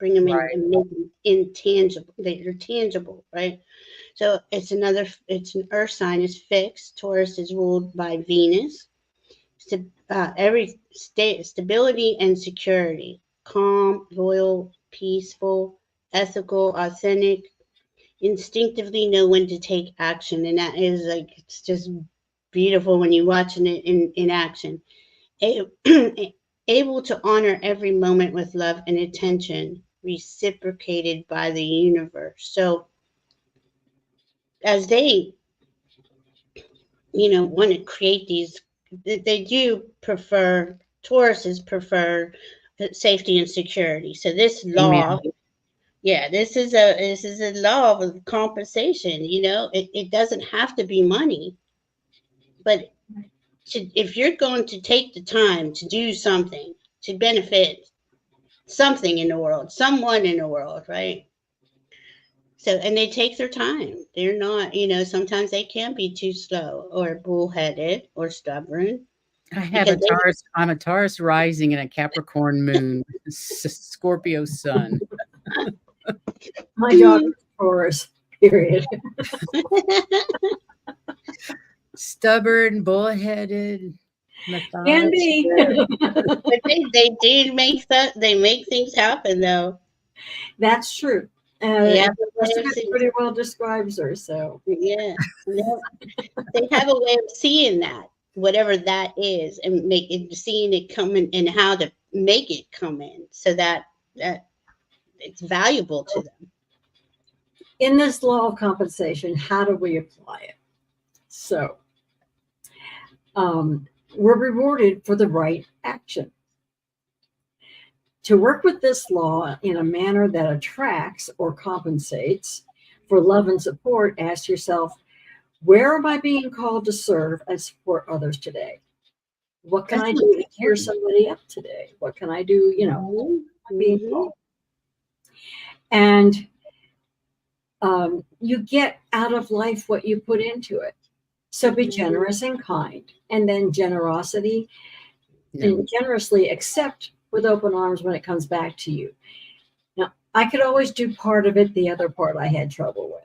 bring them in Right. and make them intangible. They're tangible, right? So it's an earth sign is fixed. Taurus is ruled by Venus. Stability and security, calm, loyal, peaceful, ethical, authentic, instinctively know when to take action. And that is like, it's just beautiful when you're watching it in action. A- Able to honor every moment with love and attention, reciprocated by the universe. So as they, want to create these, they do prefer, Tauruses prefer safety and security. So this law, Amen. yeah, this is a law of compensation. It doesn't have to be money, but if you're going to take the time to do something to benefit something in the world, someone in the world, right? So, and they take their time. They're not, sometimes they can be too slow or bullheaded or stubborn I have because a Taurus. I'm a Taurus rising and a Capricorn moon, Scorpio sun. my daughter's Taurus, period. Stubborn, bullheaded, Can methodical. be. but they do make things happen though. That's true. Yeah, The rest of it pretty well describes her. So, yeah. No, they have a way of seeing that, whatever that is, and seeing it come in and how to make it come in so that it's valuable to them. in this law of compensation, how do we apply it? So, we're rewarded for the right action. To work with this law in a manner that attracts or compensates for love and support, ask yourself, where am I being called to serve and support others today? What can That's I do to cheer important. somebody up today? What can I do, being Mhm. called? And you get out of life what you put into it. So be generous and kind. And then generosity No. and generously accept with open arms when it comes back to you. Now, I could always do part of it. The other part I had trouble with.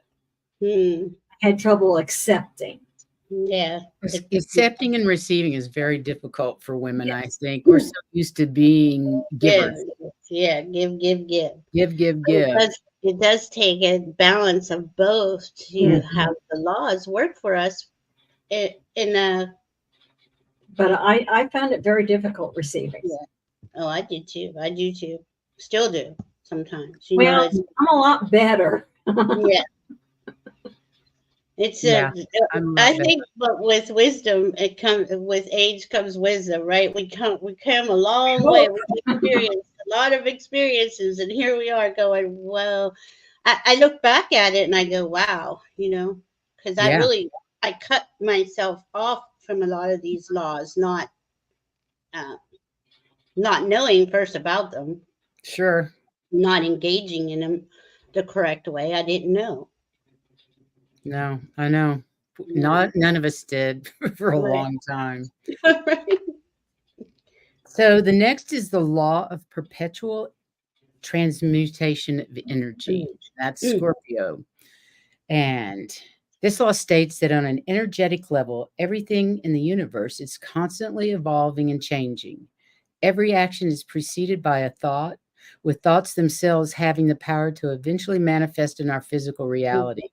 Hmm. I had trouble accepting. Yeah. Accepting and receiving is very difficult for women, I Yes. think. We're so used to being Give. givers. Yeah. Give. Give. Give. Give, give, But give. it does take a balance of both to Mhm. have the laws work for us in a. But I found it very difficult receiving. Yeah. Oh, I did too. I do too. Still do sometimes. Well, It's I'm a lot better. yeah. It's Yeah, I'm a I lot better. think, but with wisdom, it comes with age comes wisdom, right? We come a long way. We've experienced a lot of experiences, and here we are going. Well, I look back at it and I go, wow, because Yeah. I cut myself off from a lot of these laws, uh, not knowing first about them, Sure. not engaging in them the correct way. I didn't know. No, I know. None of us did for a Right. long time. Right. So the next is the law of perpetual transmutation of energy. That's Mm. Scorpio. And this law states that on an energetic level, everything in the universe is constantly evolving and changing. Every action is preceded by a thought, with thoughts themselves having the power to eventually manifest in our physical reality.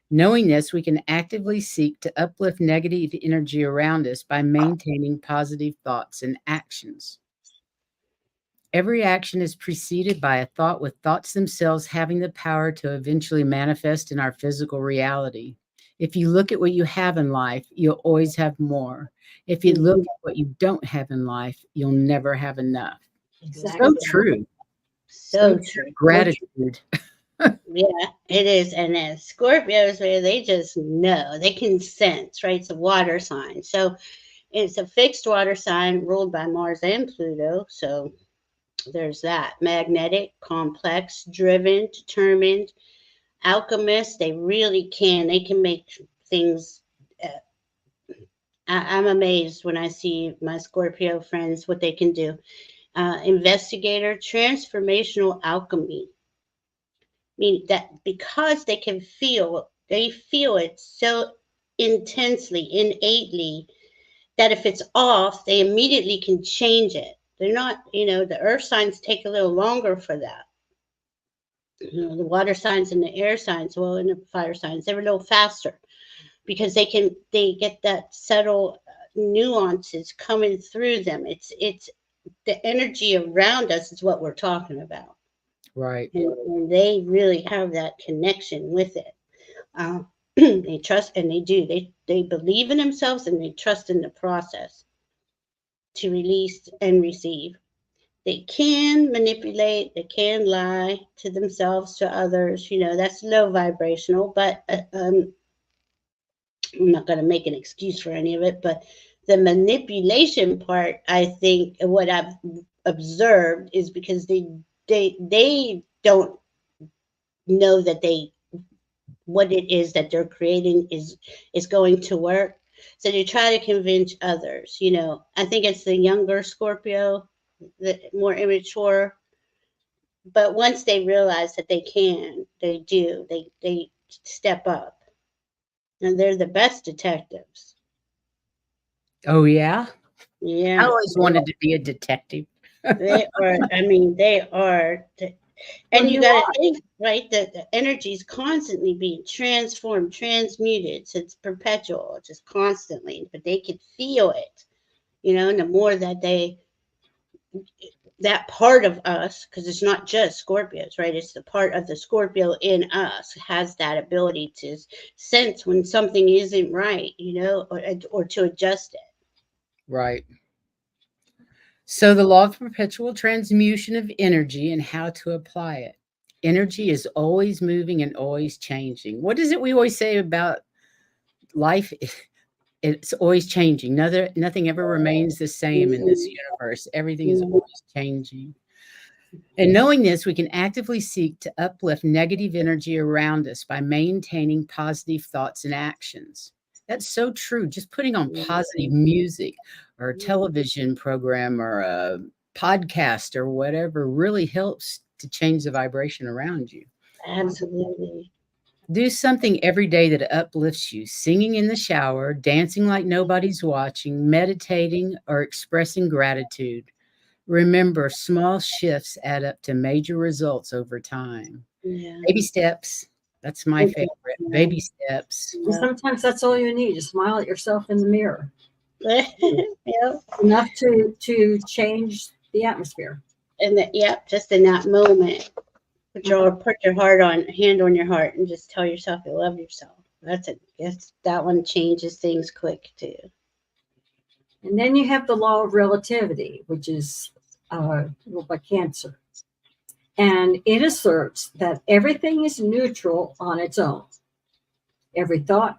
Knowing this, we can actively seek to uplift negative energy around us by maintaining positive thoughts and actions. Every action is preceded by a thought, with thoughts themselves having the power to eventually manifest in our physical reality. If you look at what you have in life, you'll always have more. If you look at what you don't have in life, you'll never have enough. Exactly. So true. So true. Gratitude. Yeah, it is. And as Scorpios, where they just know, they can sense, right? It's a water sign. So it's a fixed water sign ruled by Mars and Pluto. So there's that. Magnetic, complex, driven, determined, alchemists. They really can. They can make things. I'm amazed when I see my Scorpio friends, what they can do. Investigator, transformational alchemy. Mean that because they feel it so intensely, innately, that if it's off, they immediately can change it. They're not, the earth signs take a little longer for that. The water signs and the air signs, well, and the fire signs, they're a little faster because they get that subtle nuances coming through them. It's the energy around us is what we're talking about. Right. And they really have that connection with it. They trust, and they do. They believe in themselves, and they trust in the process to release and receive. They can manipulate. They can lie to themselves, to others. That's low vibrational, but I'm not going to make an excuse for any of it. But the manipulation part, I think, what I've observed is because they don't know that what it is that they're creating is going to work. So they try to convince others. I think it's the younger Scorpio, the more immature. But once they realize that they can, they do. They step up, and they're the best detectives. Oh, yeah. I Yeah, always wanted to be a detective. they are. I mean, they are. And you got to think, right, that the energy is constantly being transformed, transmuted. So it's perpetual, just constantly. But they can feel it, and the more that that part of us, because it's not just Scorpios, right? It's the part of the Scorpio in us has that ability to sense when something isn't right, or to adjust it. Right. So the law of perpetual transmutation of energy and how to apply it. Energy is always moving and always changing. What is it we always say about life? It's always changing. Nothing ever remains the same in this universe. Everything is always changing. And knowing this, we can actively seek to uplift negative energy around us by maintaining positive thoughts and actions. That's so true. Just putting on positive music or a television program or a podcast or whatever really helps to change the vibration around you. Absolutely. Do something every day that uplifts you, singing in the shower, dancing like nobody's watching, meditating, or expressing gratitude. Remember, small shifts add up to major results over time. Yeah. Baby steps. That's my favorite. Baby steps. And sometimes that's all you need, to smile at yourself in the mirror. Yeah. Enough to change the atmosphere. And just in that moment, put your hand on your heart and just tell yourself you love yourself. That's it. Yes, that one changes things quick too. And then you have the law of relativity, which is ruled by Cancer. And it asserts that everything is neutral on its own. Every thought,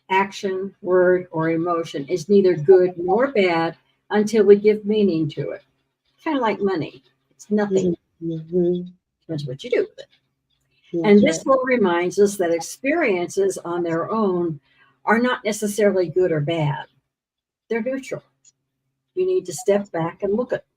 action, word, or emotion is neither good nor bad until we give meaning to it. Kind of like money. It's nothing. Mm-hmm. Depends what you do with it. That's And right. this law reminds us that experiences on their own are not necessarily good or bad. They're neutral. You need to step back and look at them.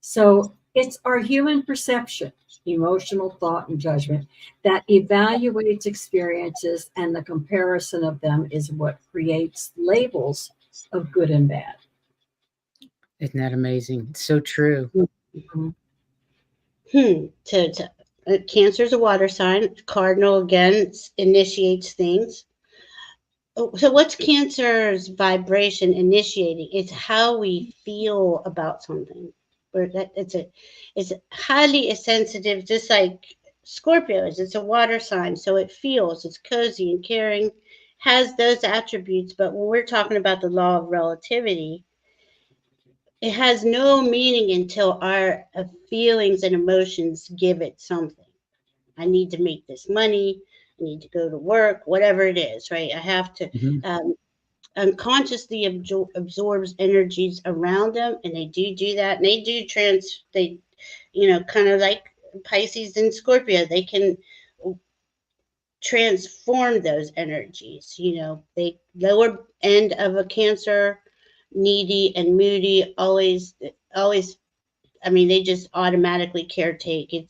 So it's our human perception, emotional thought, and judgment that evaluates experiences, and the comparison of them is what creates labels of good and bad. Isn't that amazing? It's so true. Mhm. Cancer is a water sign. Cardinal again initiates things. Oh, so what's Cancer's vibration initiating? It's how we feel about something. Or that it's highly sensitive, just like Scorpio is. It's a water sign, so it feels. It's cozy and caring, has those attributes. But when we're talking about the law of relativity, it has no meaning until our feelings and emotions give it something. I need to make this money. I need to go to work, whatever it is, right? I have to. Mhm. Unconsciously absorbs energies around them, and they do that, and they do they, kind of like Pisces and Scorpio, they can transform those energies. They lower end of a Cancer, needy and moody, always, I mean, they just automatically caretake.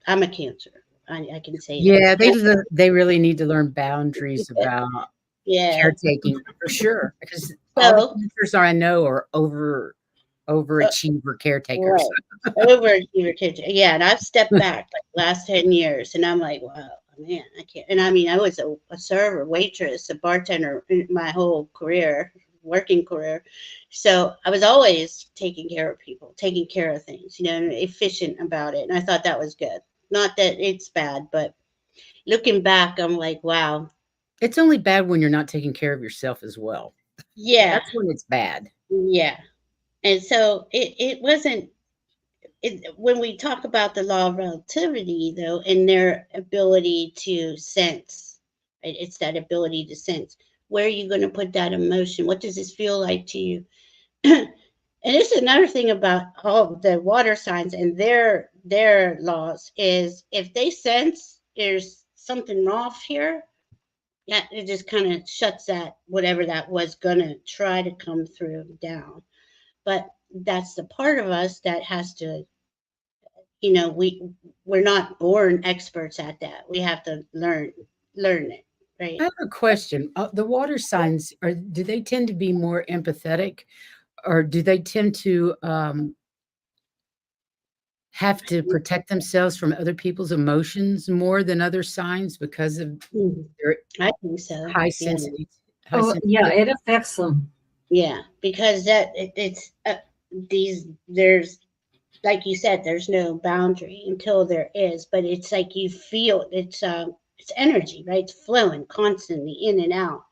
I'm a Cancer. I can say that. Yeah, they really need to learn boundaries about Yeah. caretaking for sure, because all the So, cancers I know are uh, overachiever caretakers. right. Overachiever kid. Yeah, and I've stepped back like last 10 years, and I'm like, wow, man, I can't. And I mean, I was a server, waitress, a bartender in my whole career, working career. So I was always taking care of people, taking care of things, and efficient about it. And I thought that was good. Not that it's bad, but looking back, I'm like, wow, It's only bad when you're not taking care of yourself as well. yeah, That's when it's bad. yeah. And so it wasn't when we talk about the law of relativity, though, and their ability to sense, right? It's that ability to sense. Where are you going to put that emotion? What does this feel like to you? And it's another thing about all the water signs and their laws is if they sense there's something off here, yeah, it just kind of shuts that whatever that was gonna try to come through down. But that's the part of us that has to, we're not born experts at that. We have to learn it, I right? have a question. The water signs do they tend to be more empathetic, or do they tend to have to protect themselves from other people's emotions more than other signs because of Mhm. their I think so. high Yeah, sensitivity? High Oh, yeah, sensitivity. it affects them. yeah, because it's these there's like you said, there's no boundary until there is, but it's like you feel it's energy, right? It's flowing constantly in and out.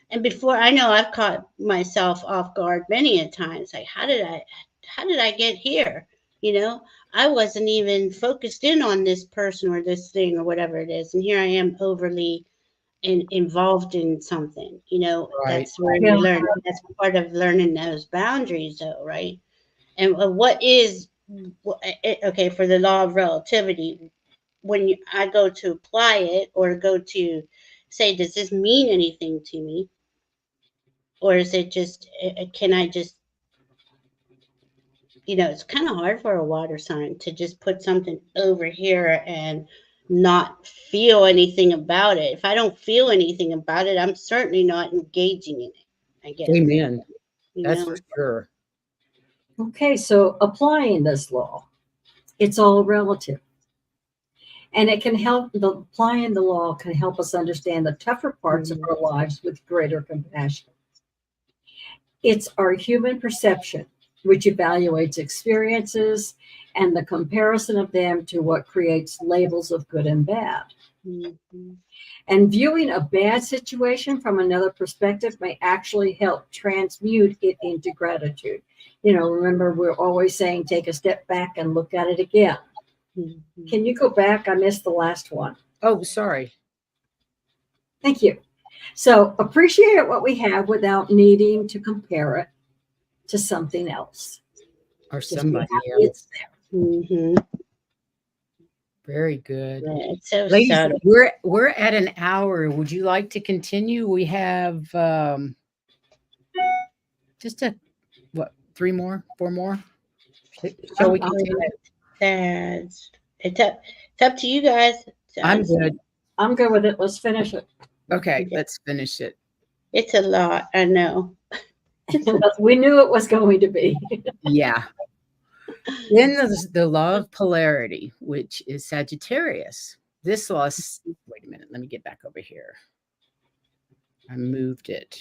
And before I know, I've caught myself off guard many a times. Like, how did I get here? You know, I wasn't even focused in on this person or this thing or whatever it is, and here I am overly involved in something. Right. That's where Yeah. you learn. That's part of learning those boundaries, though, right? And what is okay for the law of relativity? When I go to apply it or go to say, does this mean anything to me? Or is it just can I just it's kind of hard for a water sign to just put something over here and not feel anything about it. If I don't feel anything about it, I'm certainly not engaging in it, I guess. Amen. you That's for know sure. Okay, so applying this law, it's all relative. And it can help, applying the law can help us understand the tougher parts of Mhm. our lives with greater compassion. It's our human perception, which evaluates experiences and the comparison of them to what creates labels of good and bad. Mhm. And viewing a bad situation from another perspective may actually help transmute it into gratitude. Remember, we're always saying take a step back and look at it again. Mhm. Can you go back? I missed the last one. Oh, sorry. Thank you. So appreciate what we have without needing to compare it to something else. Or Just be somebody happy it's else. there. Mm-hmm. Very good. Yeah, it's so Ladies, subtle. we're at an hour. Would you like to continue? We have just what, 4 more? Shall we I'm continue? It's up to you guys. I'm good. I'm good with it. Let's finish it. Okay, let's finish it. It's a lot, I know. We knew it was going to be. Yeah. Then there's the law of polarity, which is Sagittarius. This law is, wait a minute, let me get back over here. I moved it.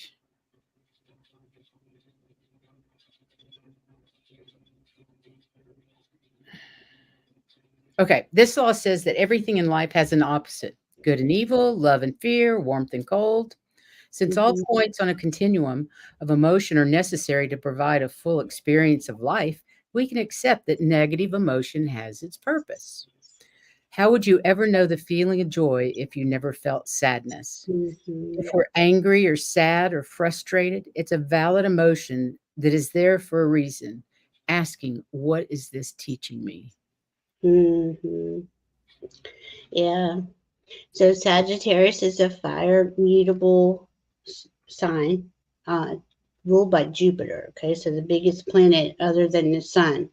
Okay, this law says that everything in life has an opposite: good and evil, love and fear, warmth and cold. Since all points on a continuum of emotion are necessary to provide a full experience of life, we can accept that negative emotion has its purpose. How would you ever know the feeling of joy if you never felt sadness? Mm-hmm. If we're angry or sad or frustrated, it's a valid emotion that is there for a reason, asking, what is this teaching me? Mm-hmm. Yeah. So Sagittarius is a fire mutable sign, ruled by Jupiter. Okay, so the biggest planet other than the sun.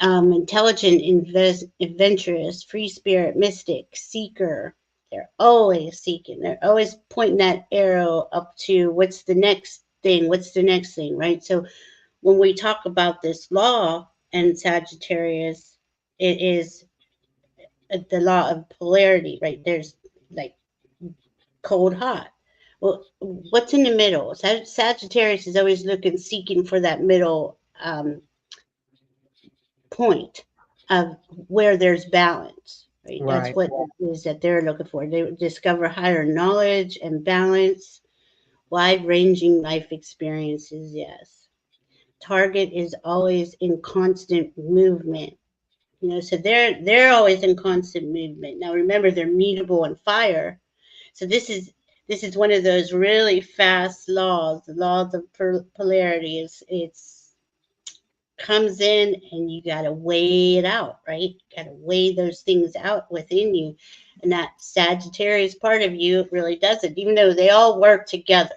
Intelligent, adventurous, free spirit, mystic, seeker. They're always seeking. They're always pointing that arrow up to what's the next thing. What's the next thing, right? So when we talk about this law and Sagittarius, it is the law of polarity, right? There's like cold, hot. Well, what's in the middle? Sagittarius is always looking, seeking for that middle point of where there's balance, right? That's Right. what it is that they're looking for. They discover higher knowledge and balance, wide ranging life experiences, yes. Target is always in constant movement. You know, so they're always in constant movement. Now remember, they're mutable in fire. So this is one of those really fast laws. The law of the polarity is it's comes in and you got to weigh it out, right? Got to weigh those things out within you. And that Sagittarius part of you really does it, even though they all work together.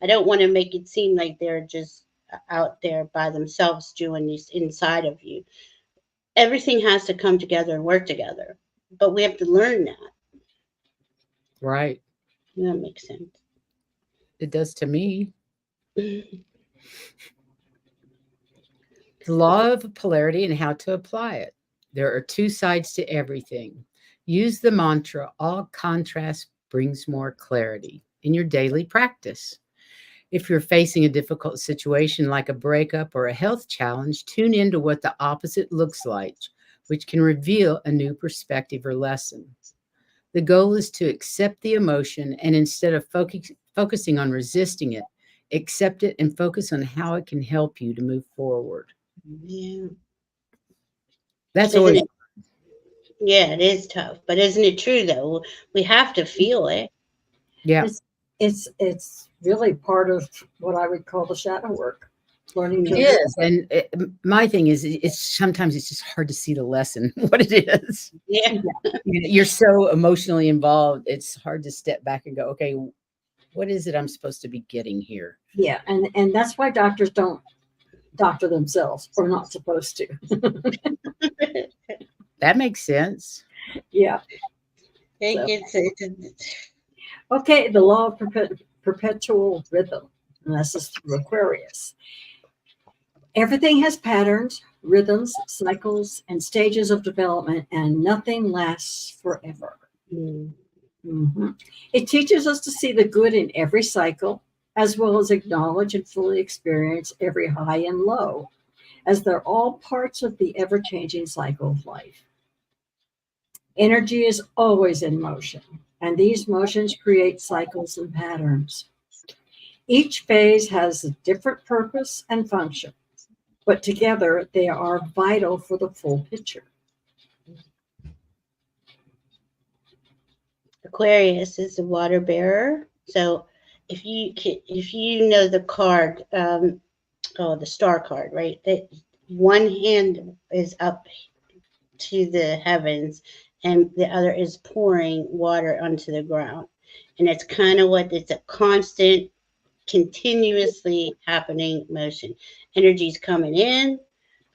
I don't want to make it seem like they're just out there by themselves doing this inside of you. Everything has to come together and work together, but we have to learn that. Right. That makes sense. It does to me. The law of polarity and how to apply it. There are two sides to everything. Use the mantra, all contrast brings more clarity, in your daily practice. If you're facing a difficult situation like a breakup or a health challenge, tune into what the opposite looks like, which can reveal a new perspective or lesson. The goal is to accept the emotion and instead of focusing on resisting it, accept it and focus on how it can help you to move forward. Yeah. That's Isn't always, it? Yeah, it is tough, but isn't it true though? We have to feel it. yeah, It's really part of what I would call the shadow work. Learning it to is. And my thing is, it's sometimes it's just hard to see the lesson, what it is. Yeah. You're so emotionally involved. It's hard to step back and go, okay, what is it I'm supposed to be getting here? yeah, and that's why doctors don't doctor themselves or not supposed to. That makes sense. Yeah. Okay, the law of perpetual rhythm, and this is through Aquarius. Everything has patterns, rhythms, cycles, and stages of development, and nothing lasts forever. Mm-hmm. It teaches us to see the good in every cycle, as well as acknowledge and fully experience every high and low, as they're all parts of the ever-changing cycle of life. Energy is always in motion, and these motions create cycles and patterns. Each phase has a different purpose and function, but together they are vital for the full picture. Aquarius is the water bearer, So if you know the card, the star card, right? That one hand is up to the heavens and the other is pouring water onto the ground. And it's kind of it's a constant, continuously happening motion. Energy's coming in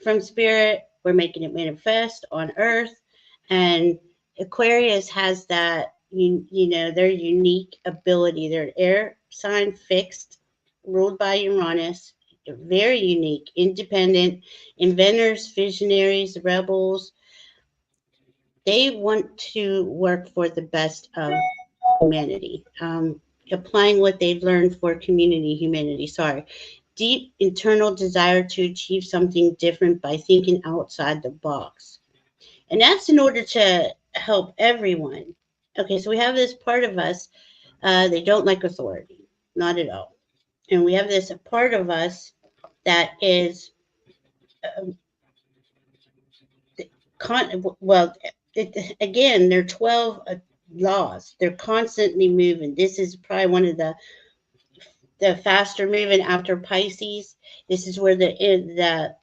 from spirit. We're making it manifest on earth. And Aquarius has that, their unique ability. They're an air sign fixed, ruled by Uranus. They're very unique, independent, inventors, visionaries, rebels. They want to work for the best of humanity, applying what they've learned for humanity, sorry. Deep internal desire to achieve something different by thinking outside the box. And that's in order to help everyone. Okay, so we have this part of us, they don't like authority, not at all. And we have this part of us that is, um, again, there are 12 laws. They're constantly moving. This is probably one of the faster moving after Pisces. This is where the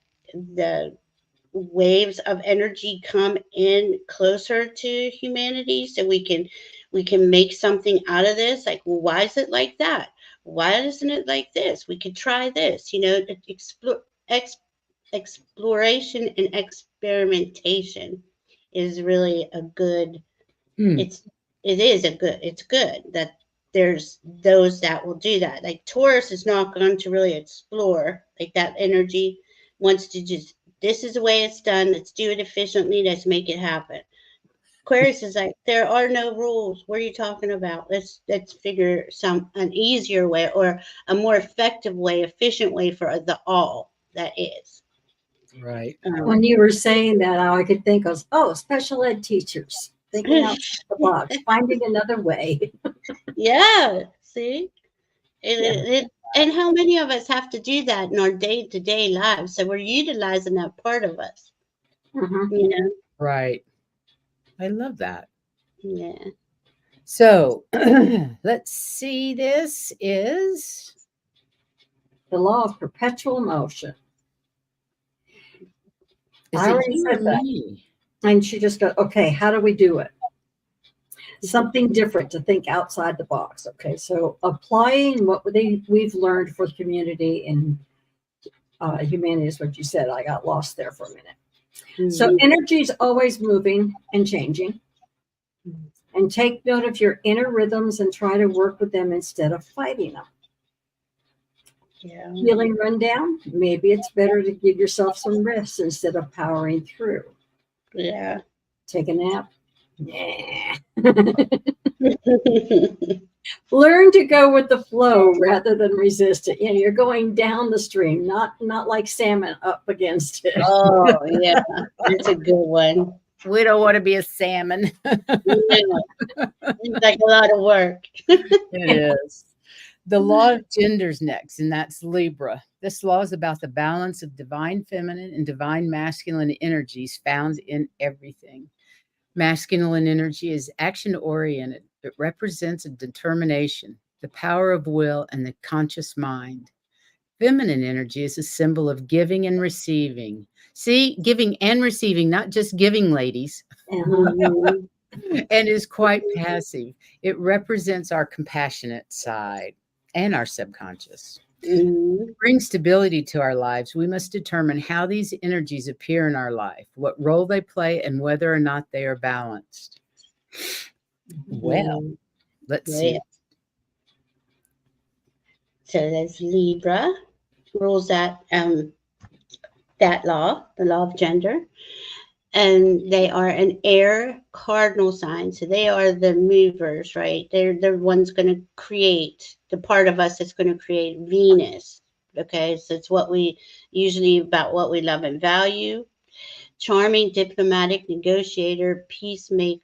waves of energy come in closer to humanity, so we can make something out of this. Like, well, why is it like that? Why isn't it like this? We could try this. Exploration and experimentation is really a good. Hmm. It's good that there's those that will do that. Like Taurus is not going to really explore, like that energy wants to just, this is the way it's done, let's do it efficiently, let's make it happen. Aquarius is like, there are no rules, what are you talking about? Let's figure an easier way, or a more effective way, efficient way for the all that is. Right. When you were saying that, all I could think was, special ed teachers thinking outside the box, finding another way. Yeah, see, Yeah. and how many of us have to do that in our day-to-day lives? So we're utilizing that part of us, Mhm. you know? Right. I love that. Yeah. So let's see. This is The law of perpetual motion. is I it already you or said that. me? And she just goes, okay, how do we do it? Something different, to think outside the box. Okay, so applying what we've learned for the community in humanity is what you said. I got lost there for a minute. So Mhm. energy is always moving and changing. And take note of your inner rhythms and try to work with them instead of fighting them. Yeah. Feeling run down? Maybe it's better to give yourself some rest instead of powering through. Yeah. Take a nap? Nah. Learn to go with the flow rather than resist it. You're going down the stream, not like salmon up against it. Oh, yeah. That's a good one. We don't want to be a salmon. Yeah. Seems like a lot of work. It is. The law of gender's next, and that's Libra. This law is about the balance of divine feminine and divine masculine energies found in everything. Masculine energy is action oriented. It represents a determination, the power of will, and the conscious mind. Feminine energy is a symbol of giving and receiving. See, giving and receiving, not just giving, ladies, Mhm. and is quite passive. It represents our compassionate side and our subconscious. Mhm. To bring stability to our lives, we must determine how these energies appear in our life, what role they play, and whether or not they are balanced. Well, Mhm. let's Yeah. see. So there's Libra, rules that law, the law of gender. And they are an air cardinal sign. So they are the movers, right? They're the ones going to create, the part of us that's going to create Venus. Okay, so it's what we usually about what we love and value. Charming, diplomatic, negotiator, peacekeeper,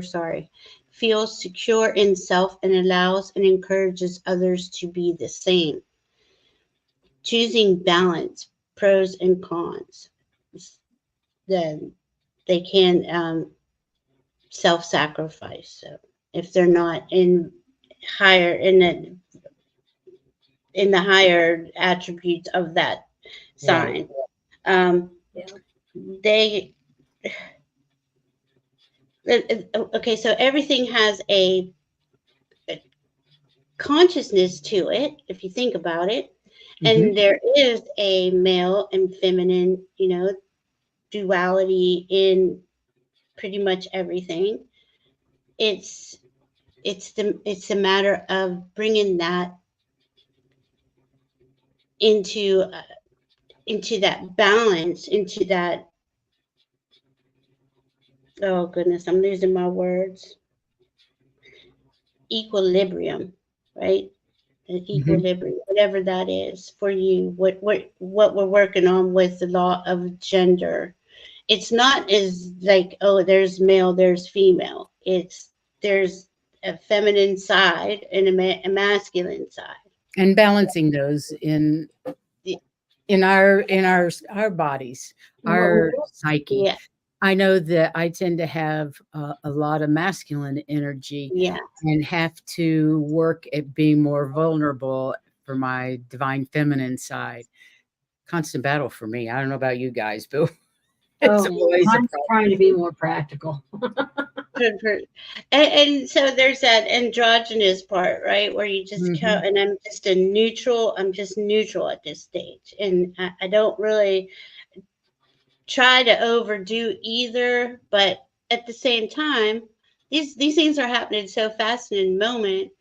sorry, feels secure in self and allows and encourages others to be the same. Choosing balance, pros and cons. Then they can self-sacrifice. So if they're not higher in the higher attributes of that sign. Yeah. They okay, so everything has a consciousness to it, if you think about it. And there is a male and feminine, duality in pretty much everything. It's a matter of bringing that into that balance, into that, oh goodness, I'm losing my words, equilibrium, right? An equilibrium, whatever that is for you, what we're working on with the law of gender. It's not as like, oh, there's male, there's female. There's a feminine side and a masculine side, and balancing those in our bodies, our psyche. yeah. I know that I tend to have a lot of masculine energy, Yeah. and have to work at being more vulnerable for my divine feminine side. Constant battle for me. I don't know about you guys, but it's always a I'm problem. trying to be more practical. And so there's that androgynous part, right, where you just count, and I'm just neutral at this stage, and I don't really try to overdo either, but at the same time, these things are happening so fast in the moment.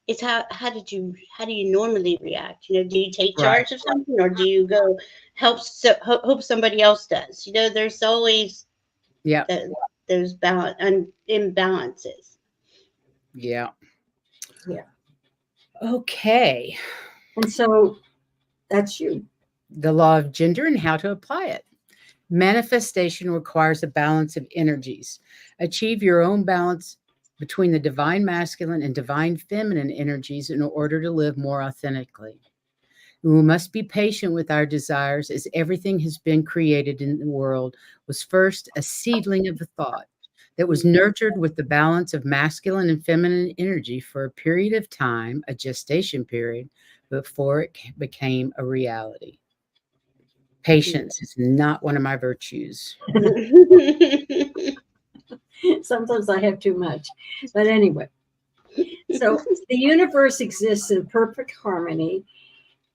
It's how do you normally react? Do you take charge of something, or do you go hope somebody else does? There's always those imbalances. Yeah. Yeah. Okay. And so that's you. The law of gender and how to apply it. Manifestation requires a balance of energies. Achieve your own balance between the divine masculine and divine feminine energies in order to live more authentically. We must be patient with our desires, as everything has been created in the world was first a seedling of a thought that was nurtured with the balance of masculine and feminine energy for a period of time, a gestation period, before it became a reality. Patience is not one of my virtues. Sometimes I have too much. But anyway, so the universe exists in perfect harmony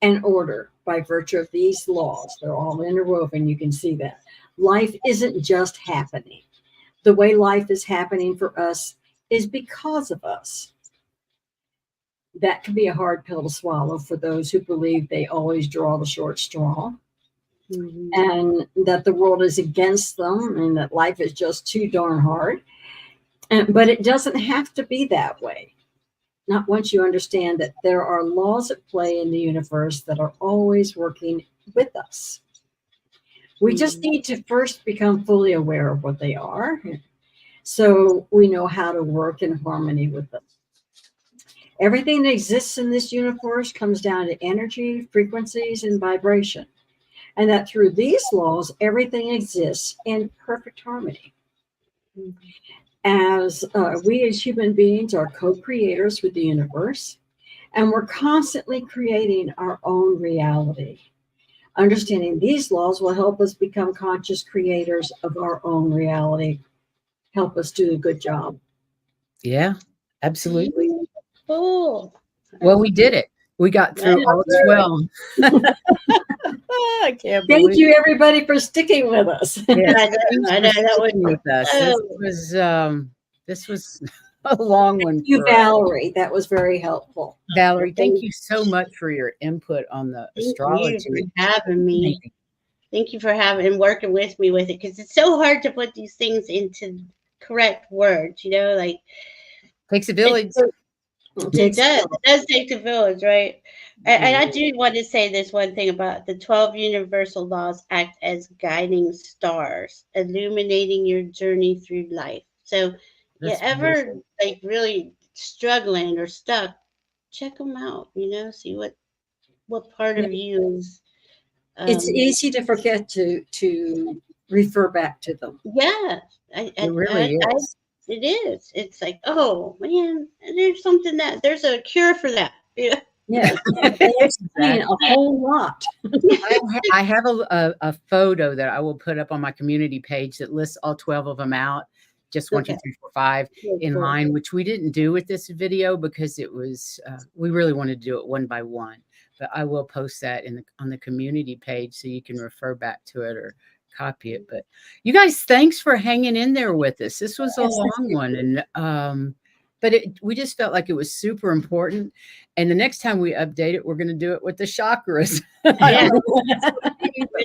and order by virtue of these laws. They're all interwoven. You can see that. Life isn't just happening. The way life is happening for us is because of us. That can be a hard pill to swallow for those who believe they always draw the short straw. And that the world is against them and that life is just too darn hard. But it doesn't have to be that way. Not once you understand that there are laws at play in the universe that are always working with us. We just need to first become fully aware of what they are, so we know how to work in harmony with them. Everything that exists in this universe comes down to energy, frequencies, and vibration. And that through these laws, everything exists in perfect harmony. As we as human beings are co-creators with the universe, and we're constantly creating our own reality. Understanding these laws will help us become conscious creators of our own reality, help us do a good job. Yeah, absolutely. Oh, well, we did it. We got through all too well. I can't believe Thank you, everybody, for sticking with us. Yeah, I know that was with us. This was a long one. Thank you, Valerie. That was very helpful. Valerie, thank you so much for your input on the astrology. Thank you for having me. Thank you for having and working with me with it, because it's so hard to put these things into correct words. Like takes a village. It does take the village, right? And I do want to say this one thing about the 12 universal laws act as guiding stars, illuminating your journey through life. So you ever really struggling or stuck, check them out, see what part of you is. It's easy to forget to refer back to them. Yeah. It really is. It is. It's like, oh man, there's a cure for that. Yeah. Yeah, they explain a whole lot. I have a photo that I will put up on my community page that lists all 12 of them out, just 1, 2, 3, 4, 5 in line, which we didn't do with this video because it was we really wanted to do it one by one. But I will post that on the community page so you can refer back to it or copy it. But you guys, thanks for hanging in there with us. This was a long one, and but we just felt like it was super important. And the next time we update it, we're going to do it with the chakras. Yeah.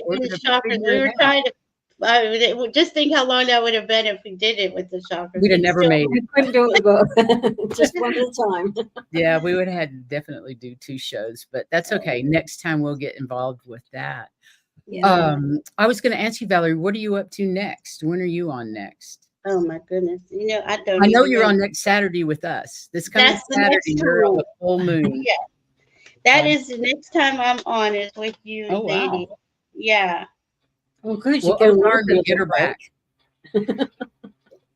We're The chakras. We were trying to just think how long that would have been if we did it with the chakras. We'd have never made it. We couldn't do it both. Just one at a time. Yeah, we would have had to definitely do 2 shows, but that's okay. Next time we'll get involved with that. Yeah. I was going to ask you, Valerie, what are you up to next? When are you on next? Oh my goodness! You know, I I know you're on next Saturday with us. This coming That's the Saturday, next you're on one. the full moon. Yeah, that is the next time I'm on is with you, Oh, lady. wow. Yeah. Well, good. Well, You hard to get her back.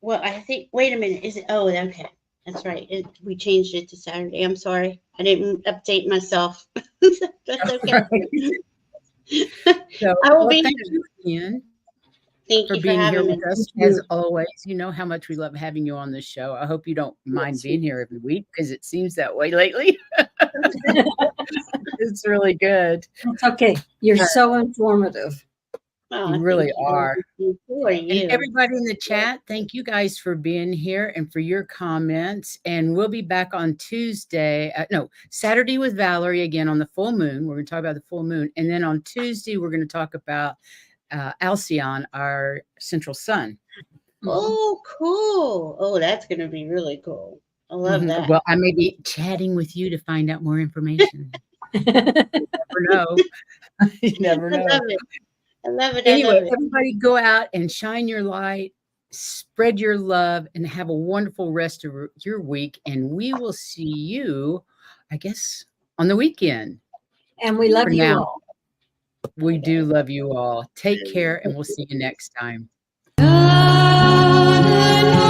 Well, I think. Wait a minute. Is it? Oh, okay. That's right. We changed it to Saturday. I'm sorry. I didn't update myself. That's okay. So, I will be. thank you again Thank for you for being here having with me. us. As always, you know how much we love having you on the show. I hope you don't mind being here every week because it seems that way lately. It's really good. It's okay. You're so informative. Oh, You really thank you. are. Who are you? And everybody in the chat, thank you guys for being here and for your comments. And we'll be back on Tuesday. Saturday with Valerie again on the full moon. We're going to talk about the full moon. And then on Tuesday, we're going to talk about Alcyon, our central sun. Oh, cool. Oh, that's going to be really cool. I love that. Well, I may be chatting with you to find out more information. You never know. You never know. I love it. I love it. Anyway, I love it. everybody go out and shine your light, spread your love, and have a wonderful rest of your week. And we will see you, I guess, on the weekend. And we love For you now. all. We do love you all. Take care, and we'll see you next time. God and